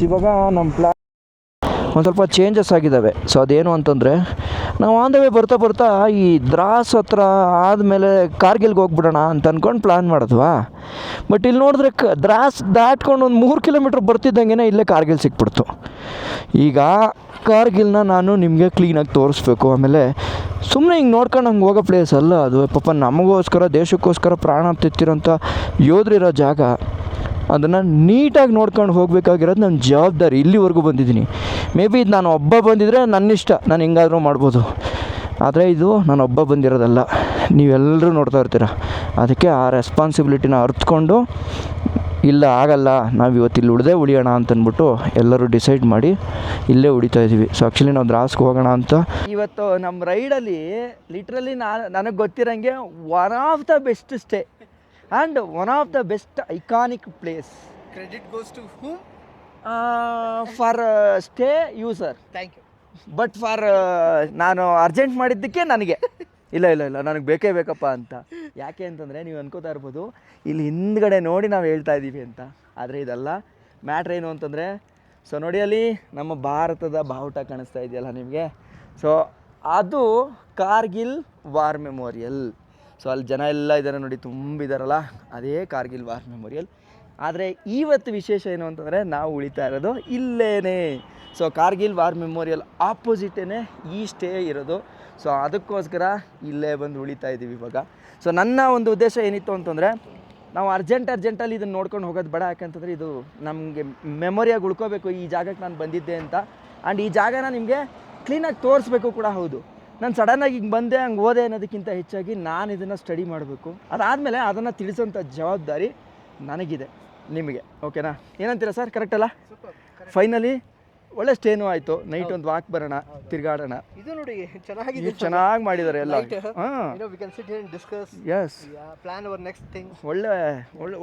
S1: ಇವಾಗ ನಮ್ಮ ಪ್ಲ್ಯಾನ್ ಒಂದು ಸ್ವಲ್ಪ ಚೇಂಜಸ್ ಆಗಿದ್ದಾವೆ. ಸೊ ಅದೇನು ಅಂತಂದರೆ ನಾವು ಆನ್ ದ ವೇ ಬರ್ತಾ ಈ ದ್ರಾಸ್ ಹತ್ರ ಆದಮೇಲೆ ಕಾರ್ಗಿಲ್ಗೆ ಹೋಗ್ಬಿಡೋಣ ಅಂತ ಅಂದ್ಕೊಂಡು ಪ್ಲ್ಯಾನ್ ಮಾಡಿದ್ವಾ. ಬಟ್ ಇಲ್ಲಿ ನೋಡಿದ್ರೆ ದ್ರಾಸ್ ದಾಟ್ಕೊಂಡು ಒಂದು 3 ಕಿಲೋಮೀಟ್ರ್ ಬರ್ತಿದ್ದಂಗೆ ಇಲ್ಲೇ ಕಾರ್ಗಿಲ್ ಸಿಕ್ಬಿಡ್ತು. ಈಗ ಕಾರ್ಗಿಲ್ನ ನಾನು ನಿಮಗೆ ಕ್ಲೀನಾಗಿ ತೋರಿಸ್ಬೇಕು. ಆಮೇಲೆ ಸುಮ್ಮನೆ ಹಿಂಗೆ ನೋಡ್ಕೊಂಡು ಹಂಗೆ ಹೋಗೋ ಪ್ಲೇಸ್ ಅಲ್ಲ ಅದು. ಪಾಪ ನಮಗೋಸ್ಕರ ದೇಶಕ್ಕೋಸ್ಕರ ಪ್ರಾಣ ತೆತ್ತಿರೋಂಥ ಯೋಧರಿರೋ ಜಾಗ. ಅದನ್ನು ನೀಟಾಗಿ ನೋಡ್ಕೊಂಡು ಹೋಗಬೇಕಾಗಿರೋದು ನನ್ನ ಜವಾಬ್ದಾರಿ. ಇಲ್ಲಿವರೆಗೂ ಬಂದಿದ್ದೀನಿ. ಮೇ ಬಿ ಇದು ನಾನು ಒಬ್ಬ ಬಂದಿದ್ದರೆ ನನ್ನಿಷ್ಟ, ನಾನು ಹೆಂಗಾದರೂ ಮಾಡ್ಬೋದು. ಆದರೆ ಇದು ನಾನು ಒಬ್ಬ ಬಂದಿರೋದಲ್ಲ, ನೀವೆಲ್ಲರೂ ನೋಡ್ತಾ ಇರ್ತೀರ. ಅದಕ್ಕೆ ಆ ರೆಸ್ಪಾನ್ಸಿಬಿಲಿಟಿನ ಅರ್ತ್ಕೊಂಡು ಇಲ್ಲ ಆಗಲ್ಲ, ನಾವು ಇವತ್ತು ಇಲ್ಲಿ ಉಳಿಯೋಣ ಅಂತಂದ್ಬಿಟ್ಟು ಎಲ್ಲರೂ ಡಿಸೈಡ್ ಮಾಡಿ ಇಲ್ಲೇ ಉಳಿತಾ ಇದ್ದೀವಿ. ಸೊ ಆ್ಯಕ್ಚುಲಿ ನಾವು ದ್ರಾಸ್ಗೆ ಹೋಗೋಣ ಅಂತ. ಇವತ್ತು ನಮ್ಮ ರೈಡಲ್ಲಿ ಲಿಟ್ರಲಿ ನನಗೆ ಗೊತ್ತಿರೋಂಗೆ one of the best stay and one of the best iconic place.
S3: Credit goes to whom?
S1: For stay user.
S3: Thank you.
S1: But for ನಾನು ಅರ್ಜೆಂಟ್ ಮಾಡಿದ್ದಕ್ಕೆ ನನಗೆ ಇಲ್ಲ ನನಗೆ ಬೇಕೇ ಬೇಕಪ್ಪ ಅಂತ. ಯಾಕೆ ಅಂತಂದರೆ ನೀವು ಅನ್ಕೋತಾ ಇರ್ಬೋದು ಇಲ್ಲಿ ಹಿಂದ್ಗಡೆ ನೋಡಿ ನಾವು ಹೇಳ್ತಾ ಇದ್ದೀವಿ ಅಂತ. ಆದರೆ ಇದಲ್ಲ. ಮ್ಯಾಟ್ರ್ ಏನು ಅಂತಂದರೆ, ಸೊ ನೋಡಿ ಅಲ್ಲಿ ನಮ್ಮ ಭಾರತದ ಬಾವುಟ ಕಾಣಿಸ್ತಾ ಇದೆಯಲ್ಲ ನಿಮಗೆ. ಸೊ ಅದು ಕಾರ್ಗಿಲ್ ವಾರ್ ಮೆಮೋರಿಯಲ್. ಸೊ ಅಲ್ಲಿ ಜನ ಎಲ್ಲ ಇದ್ದಾರೆ ನೋಡಿ, ತುಂಬಿದಾರಲ್ಲ, ಅದೇ ಕಾರ್ಗಿಲ್ ವಾರ್ ಮೆಮೋರಿಯಲ್. ಆದರೆ ಇವತ್ತು ವಿಶೇಷ ಏನು ಅಂತಂದರೆ ನಾವು ಉಳಿತಾ ಇರೋದು ಇಲ್ಲೇನೆ. ಸೊ ಕಾರ್ಗಿಲ್ ವಾರ್ ಮೆಮೋರಿಯಲ್ ಆಪೋಸಿಟೇ ಈ ಸ್ಟೇ ಇರೋದು. ಸೊ ಅದಕ್ಕೋಸ್ಕರ ಇಲ್ಲೇ ಬಂದು ಉಳಿತಾ ಇದ್ದೀವಿ ಇವಾಗ. ಸೊ ನನ್ನ ಒಂದು ಉದ್ದೇಶ ಏನಿತ್ತು ಅಂತಂದರೆ, ನಾವು ಅರ್ಜೆಂಟಲ್ಲಿ ಇದನ್ನು ನೋಡ್ಕೊಂಡು ಹೋಗೋದು ಬೇಡ. ಯಾಕಂತಂದರೆ ಇದು ನಮಗೆ ಮೆಮೊರಿಯಾಗಿ ಉಳ್ಕೋಬೇಕು, ಈ ಜಾಗಕ್ಕೆ ನಾನು ಬಂದಿದ್ದೆ ಅಂತ. ಆ್ಯಂಡ್ ಈ ಜಾಗನ ನಿಮಗೆ ಕ್ಲೀನಾಗಿ ತೋರಿಸ್ಬೇಕು ಕೂಡ. ಹೌದು, ನಾನು ಸಡನ್ನಾಗಿ ಹಿಂಗೆ ಬಂದೆ ಹಂಗೆ ಹೋದೆ ಅನ್ನೋದಕ್ಕಿಂತ ಹೆಚ್ಚಾಗಿ ನಾನು ಇದನ್ನು ಸ್ಟಡಿ ಮಾಡಬೇಕು. ಅದಾದಮೇಲೆ ಅದನ್ನು ತಿಳಿಸೋಂಥ ಜವಾಬ್ದಾರಿ ನನಗಿದೆ, ನಿಮಗೆ. ಓಕೆನಾ? ಏನಂತೀರಾ ಸರ್? ಕರೆಕ್ಟಲ್ಲ? ಫೈನಲಿ ಒಳ್ಳೆ ಸ್ಟೇನೂ ಆಯಿತು. ನೈಟ್ ಒಂದು ವಾಕ್ ಬರೋಣ, ತಿರುಗಾಡೋಣ.
S3: ಇದು ನೋಡಿ ಚೆನ್ನಾಗಿದೆ,
S1: ಚೆನ್ನಾಗಿ ಮಾಡಿದ್ದಾರೆ ಎಲ್ಲ. ಹಾಂ,
S3: we can sit here and discuss,
S1: yes,
S3: plan our next thing.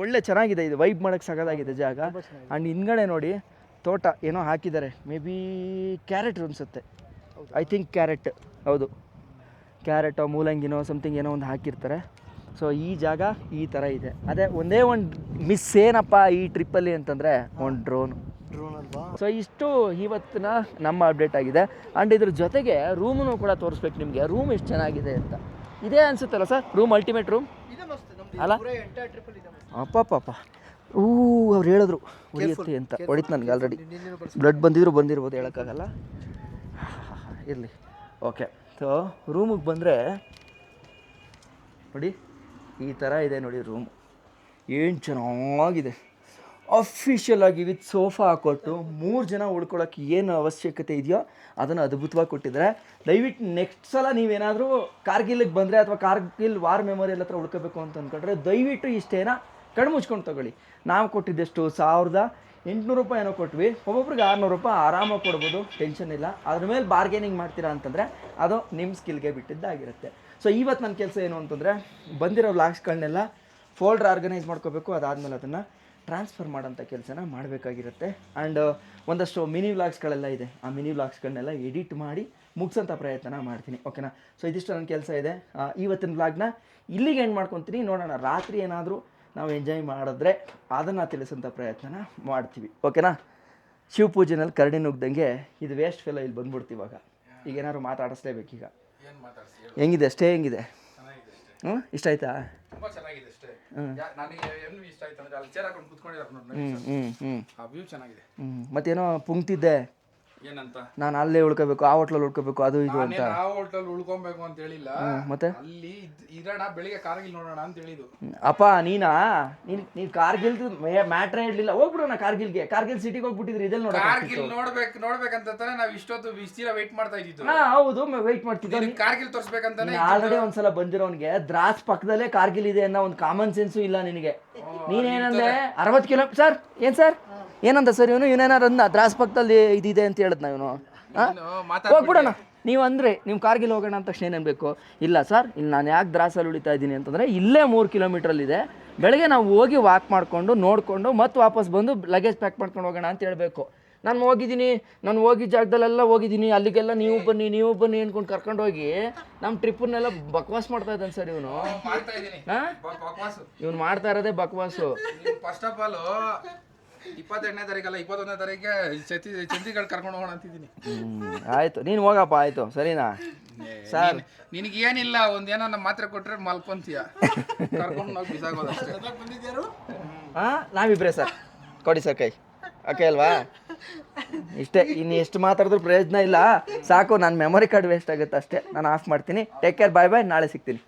S1: ಒಳ್ಳೆ ಚೆನ್ನಾಗಿದೆ ಇದು. ವೈಬ್ ಮಾಡೋಕ್ಕೆ ಸಾಕಾಗಿದೆ ಜಾಗ. ಆ್ಯಂಡ್ ಹಿಂದ್ಗಡೆ ನೋಡಿ ತೋಟ ಏನೋ ಹಾಕಿದ್ದಾರೆ, ಮೇ ಬಿ ಕ್ಯಾರೆಟ್ ಅನಿಸುತ್ತೆ. ಐ ಥಿಂಕ್ ಕ್ಯಾರೆಟ್, ಹೌದು, ಕ್ಯಾರೆಟೋ ಮೂಲಂಗಿನೋ ಸಮಥಿಂಗ್ ಏನೋ ಒಂದು ಹಾಕಿರ್ತಾರೆ. ಸೊ ಈ ಜಾಗ ಈ ಥರ ಇದೆ. ಅದೇ ಒಂದೇ ಒಂದು ಮಿಸ್ ಏನಪ್ಪ ಈ ಟ್ರಿಪ್ಪಲ್ಲಿ ಅಂತಂದರೆ ಒಂದು ಡ್ರೋನ್
S3: ಅಲ್ವಾ.
S1: ಸೊ ಇಷ್ಟು ಇವತ್ತಿನ ನಮ್ಮ ಅಪ್ಡೇಟ್ ಆಗಿದೆ. ಆ್ಯಂಡ್ ಇದ್ರ ಜೊತೆಗೆ ರೂಮನ್ನು ಕೂಡ ತೋರಿಸ್ಬೇಕು ನಿಮಗೆ. ರೂಮ್ ಎಷ್ಟು ಚೆನ್ನಾಗಿದೆ ಅಂತ. ಇದೇ ಅನಿಸುತ್ತಲ್ಲ ಸರ್ ರೂಮ್, ಅಲ್ಟಿಮೇಟ್ ರೂಮ್ ಅಲ್ಲ? ಅಪ್ಪಪ್ಪ, ಅವ್ರು ಹೇಳಿದ್ರು ಹೊಡಿಯುತ್ತೆ ಅಂತ. ಹೊಡಿತು ನನಗೆ ಆಲ್ರೆಡಿ ಬ್ಲಡ್ ಬಂದಿರ್ಬೋದು, ಹೇಳೋಕ್ಕಾಗಲ್ಲ. ಇರಲಿ, ಓಕೆ. ಸೊ ರೂಮಿಗೆ ಬಂದರೆ ನೋಡಿ ಈ ಥರ ಇದೆ ನೋಡಿ ರೂಮ್. ಏನು ಚೆನ್ನಾಗಿದೆ. ಅಫಿಷಿಯಲ್ ಆಗಿ ವಿತ್ ಸೋಫಾ ಹಾಕ್ಕೊಟ್ಟು 3 ಜನ ಉಳ್ಕೊಳ್ಳೋಕ್ಕೆ ಏನು ಅವಶ್ಯಕತೆ ಇದೆಯೋ ಅದನ್ನು ಅದ್ಭುತವಾಗಿ ಕೊಟ್ಟಿದ್ದಾರೆ. ದಯವಿಟ್ಟು ನೆಕ್ಸ್ಟ್ ಸಲ ನೀವೇನಾದರೂ ಕಾರ್ಗಿಲ್ಗೆ ಬಂದರೆ ಅಥವಾ ಕಾರ್ಗಿಲ್ ವಾರ್ ಮೆಮೋರಿಯಲ್ ಹತ್ರ ಉಳ್ಕೋಬೇಕು ಅಂತ ಅಂದ್ಕೊಂಡ್ರೆ ದಯವಿಟ್ಟು ಇಷ್ಟೇನ ಕಣ್ಮುಚ್ಕೊಂಡು ತೊಗೊಳ್ಳಿ. ನಾವು ಕೊಟ್ಟಿದ್ದೆಷ್ಟು 1800 ರೂಪಾಯಿ ಏನೋ ಕೊಟ್ವಿ. ಒಬ್ಬೊಬ್ರಿಗೆ 600 ರೂಪಾಯಿ ಆರಾಮಾಗಿ ಕೊಡ್ಬೋದು, ಟೆನ್ಷನ್ ಇಲ್ಲ. ಅದ್ರ ಮೇಲೆ ಬಾರ್ಗೇನಿಂಗ್ ಮಾಡ್ತೀರಾ ಅಂತಂದರೆ ಅದು ನಿಮ್ಮ ಸ್ಕಿಲ್ಗೆ ಬಿಟ್ಟಿದ್ದಾಗಿರುತ್ತೆ. ಸೊ ಇವತ್ತು ನನ್ನ ಕೆಲಸ ಏನು ಅಂತಂದರೆ ಬಂದಿರೋ ವ್ಲಾಗ್ಸ್ಗಳನ್ನೆಲ್ಲ ಫೋಲ್ಡರ್ ಆರ್ಗನೈಸ್ ಮಾಡ್ಕೋಬೇಕು. ಅದಾದಮೇಲೆ ಅದನ್ನು ಟ್ರಾನ್ಸ್ಫರ್ ಮಾಡೋಂಥ ಕೆಲಸನ ಮಾಡಬೇಕಾಗಿರುತ್ತೆ. ಆ್ಯಂಡ್ ಒಂದಷ್ಟು ಮಿನಿ ವ್ಲಾಗ್ಸ್ಗಳೆಲ್ಲ ಇದೆ, ಆ ಮಿನಿ ವ್ಲಾಗ್ಸ್ಗಳನ್ನೆಲ್ಲ ಎಡಿಟ್ ಮಾಡಿ ಮುಗಿಸೋಂಥ ಪ್ರಯತ್ನ ಮಾಡ್ತೀನಿ. ಓಕೆನಾ? ಸೊ ಇದಿಷ್ಟು ನನ್ನ ಕೆಲಸ ಇದೆ. ಇವತ್ತಿನ ವ್ಲಾಗ್ನ ಇಲ್ಲಿಗೆ ಎಂಡ್ ಮಾಡ್ಕೊತೀನಿ. ನೋಡೋಣ ರಾತ್ರಿ ಏನಾದರೂ ನಾವು ಎಂಜಾಯ್ ಮಾಡಿದ್ರೆ ಅದನ್ನು ತಿಳಿಸೋಂಥ ಪ್ರಯತ್ನ ಮಾಡ್ತೀವಿ. ಓಕೆನಾ? ಶಿವ ಪೂಜೆನಲ್ಲಿ ಕರಡಿ ನುಗ್ದಂಗೆ ಇದು ವೇಸ್ಟ್ ಫೆಲ್ಲ ಇಲ್ಲಿ ಬಂದ್ಬಿಡ್ತೀವಿ. ಇವಾಗ ಈಗ ಏನಾದ್ರು ಮಾತಾಡಿಸ್ಲೇಬೇಕೀಗ. ಹೆಂಗಿದೆ ಸ್ಟೇ? ಹೆಂಗಿದೆ? ಇಷ್ಟ ಆಯ್ತಾ?
S4: ತುಂಬಾ ಚೆನ್ನಾಗಿದೆ ಅಷ್ಟೇ. ನನಗೆ ಏನು ಇಷ್ಟ ಆಯ್ತು ಅಂದ್ರೆ ಅಲ್ಲಿ ಚೇರ್ ಹಾಕೊಂಡು ಕೂತ್ಕೊಂಡಿದ್ದಾರೆ ನೋಡಿ, ಆ ವ್ಯೂ ಚೆನ್ನಾಗಿದೆ.
S1: ಮತ್ತೇನೋ ಪುಂಕ್ತಿದ್ದೆ
S4: ಏನಂತ,
S1: ನಾನು ಅಲ್ಲೇ ಉಳ್ಕೋಬೇಕು, ಆ ಹೋಟ್ಲಲ್ಲಿ ಉಳ್ಕೋಬೇಕು, ಅದು ಇದು ಅಂತ.
S4: ಆ ಹೋಟೆಲ್ ಉಳ್ಕೊಬೇಕು ಅಂತ ಹೇಳಿಲ್ಲ,
S1: ಮತ್ತೆ
S4: ಅಲ್ಲಿ ಇರೋಣ, ಬೆಳಿಗ್ಗೆ ಕಾರ್ಗಿಲ್ ನೋಡೋಣ ಅಂತ ಹೇಳಿದ್ದು.
S1: ಅಪ್ಪ ನೀನು ಕಾರ್ಗಿಲ್ ಮ್ಯಾಟ್ರೇ ಇರಲಿಲ್ಲ. ಹೋಗ್ಬಿಡೋಣ ಕಾರ್ಗಿಲ್ಗೆ. ಕಾರ್ಗಿಲ್ ಸಿಟಿಗೆ ಹೋಗ್ಬಿಟ್ಟಿದ್ರಿ, ಇದೆಲ್ಲ
S4: ಕಾರ್ಗಿಲ್ ನೋಡ್ಬೇಕಂತಾನೆ ನಾವು ಇಷ್ಟೊತ್ತು ಇಷ್ಟಿರ ವೆಯ್ಟ್ ಮಾಡ್ತಾ ಇದ್ದಿದ್ದು.
S1: ಹೌದು, ವೆಯ್ಟ್ ಮಾಡ್ತಿದ್ದೆ.
S4: ಕಾರ್ಗಿಲ್ ತೋರಿಸ್ಬೇಕಂತಾನೆ
S1: ಆಲ್ರೆಡಿ ಒಂದ್ಸಲ ಬಂದಿರೋನ್ಗೆ ದ್ರಾಸ್ ಪಕ್ಕದಲ್ಲೇ ಕಾರ್ಗಿಲ್ ಇದೆ ಅನ್ನೋ ಒಂದು ಕಾಮನ್ ಸೆನ್ಸು ಇಲ್ಲ ನಿನಗೆ. ನೀನೇನಂದ್ರೆ 60 ಕಿಲೋಮೀಟರ್ ಸರ್, ಏನು ಸರ್ ಏನಂತ ಸರ್ ಇವನೇನಾರು ಅಂದ ದ್ರಾಸ್ ಪಕ್ಕದಲ್ಲಿ ಇದಿದೆ ಅಂತ ಹೇಳಿದ್ನ ಇವನು. ಹೋಗ್ಬಿಡೋಣ ನೀವು ಅಂದರೆ ನಿಮ್ಮ ಕಾರ್ಗಿಲ್ ಹೋಗೋಣ ಅಂತ ತಕ್ಷಣ ಏನೇನು ಇಲ್ಲ ಸರ್, ಇಲ್ಲಿ ನಾನು ಯಾಕೆ ದ್ರಾಸಲ್ಲಿ ಉಳಿತಾ ಇದ್ದೀನಿ ಅಂತಂದರೆ ಇಲ್ಲೇ 3 ಕಿಲೋಮೀಟ್ರಲ್ಲಿದೆ. ಬೆಳಗ್ಗೆ ನಾವು ಹೋಗಿ ವಾಕ್ ಮಾಡಿಕೊಂಡು ನೋಡಿಕೊಂಡು ಮತ್ತೆ ವಾಪಸ್ ಬಂದು ಲಗೇಜ್ ಪ್ಯಾಕ್ ಮಾಡ್ಕೊಂಡು ಹೋಗೋಣ ಅಂತ ಹೇಳಬೇಕು. ನಾನು ಹೋಗಿದ್ದ ಜಾಗದಲ್ಲೆಲ್ಲ ಹೋಗಿದ್ದೀನಿ, ಅಲ್ಲಿಗೆಲ್ಲ ನೀವು ಬನ್ನಿ ಅಂದ್ಕೊಂಡು ಕರ್ಕೊಂಡು ಹೋಗಿ ನಮ್ಮ ಟ್ರಿಪ್ಪನ್ನೆಲ್ಲ ಬಕ್ವಾಸ್ ಮಾಡ್ತಾ ಇದ್ದಾನೆ ಸರ್ ಇವನು. ಇವನು ಮಾಡ್ತಾ ಇರೋದೇ ಬಕ್ವಾಸು.
S4: ಫಸ್ಟ್ ಆಫ್ ಆಲ್ 22ನೇ ತಾರೀಕಲ್ಲ 21ನೇ ತಾರೀಕಿಗೆ ಚಂಡೀಗಢ ಕರ್ಕೊಂಡು ಹೋಗೋಣ ಅಂತಿದ್ದೀನಿ.
S1: ಆಯ್ತು, ನೀನು ಹೋಗಪ್ಪ. ಆಯ್ತು, ಸರಿನಾ ಸರ್?
S4: ನಿನಗೆ ಏನಿಲ್ಲ, ಒಂದೇನೋ ನಮ್ಮ ಮಾತ್ರೆ ಕೊಟ್ರೆ ಮಲ್ಕೊಂತೀಯ, ಕರ್ಕೊಂಡು ಹೋಗಿ ಬಿಸಾಗೋದು ಅಷ್ಟೇ.
S1: ನಾವಿಬ್ರೆ ಸರ್, ಕೊಡಿ ಸರ್ ಕೈ. ಓಕೆ ಅಲ್ವಾ? ಇಷ್ಟೇ, ಇನ್ನು ಎಷ್ಟು ಮಾತಾಡಿದ್ರು ಪ್ರಯೋಜನ ಇಲ್ಲ. ಸಾಕು, ನನ್ನ ಮೆಮೊರಿ ಕಾರ್ಡ್ ವೇಸ್ಟ್ ಆಗುತ್ತೆ ಅಷ್ಟೇ. ನಾನು ಆಫ್ ಮಾಡ್ತೀನಿ. ಟೇಕ್ ಕೇರ್, ಬಾಯ್ ಬಾಯ್, ನಾಳೆ ಸಿಗ್ತೀನಿ.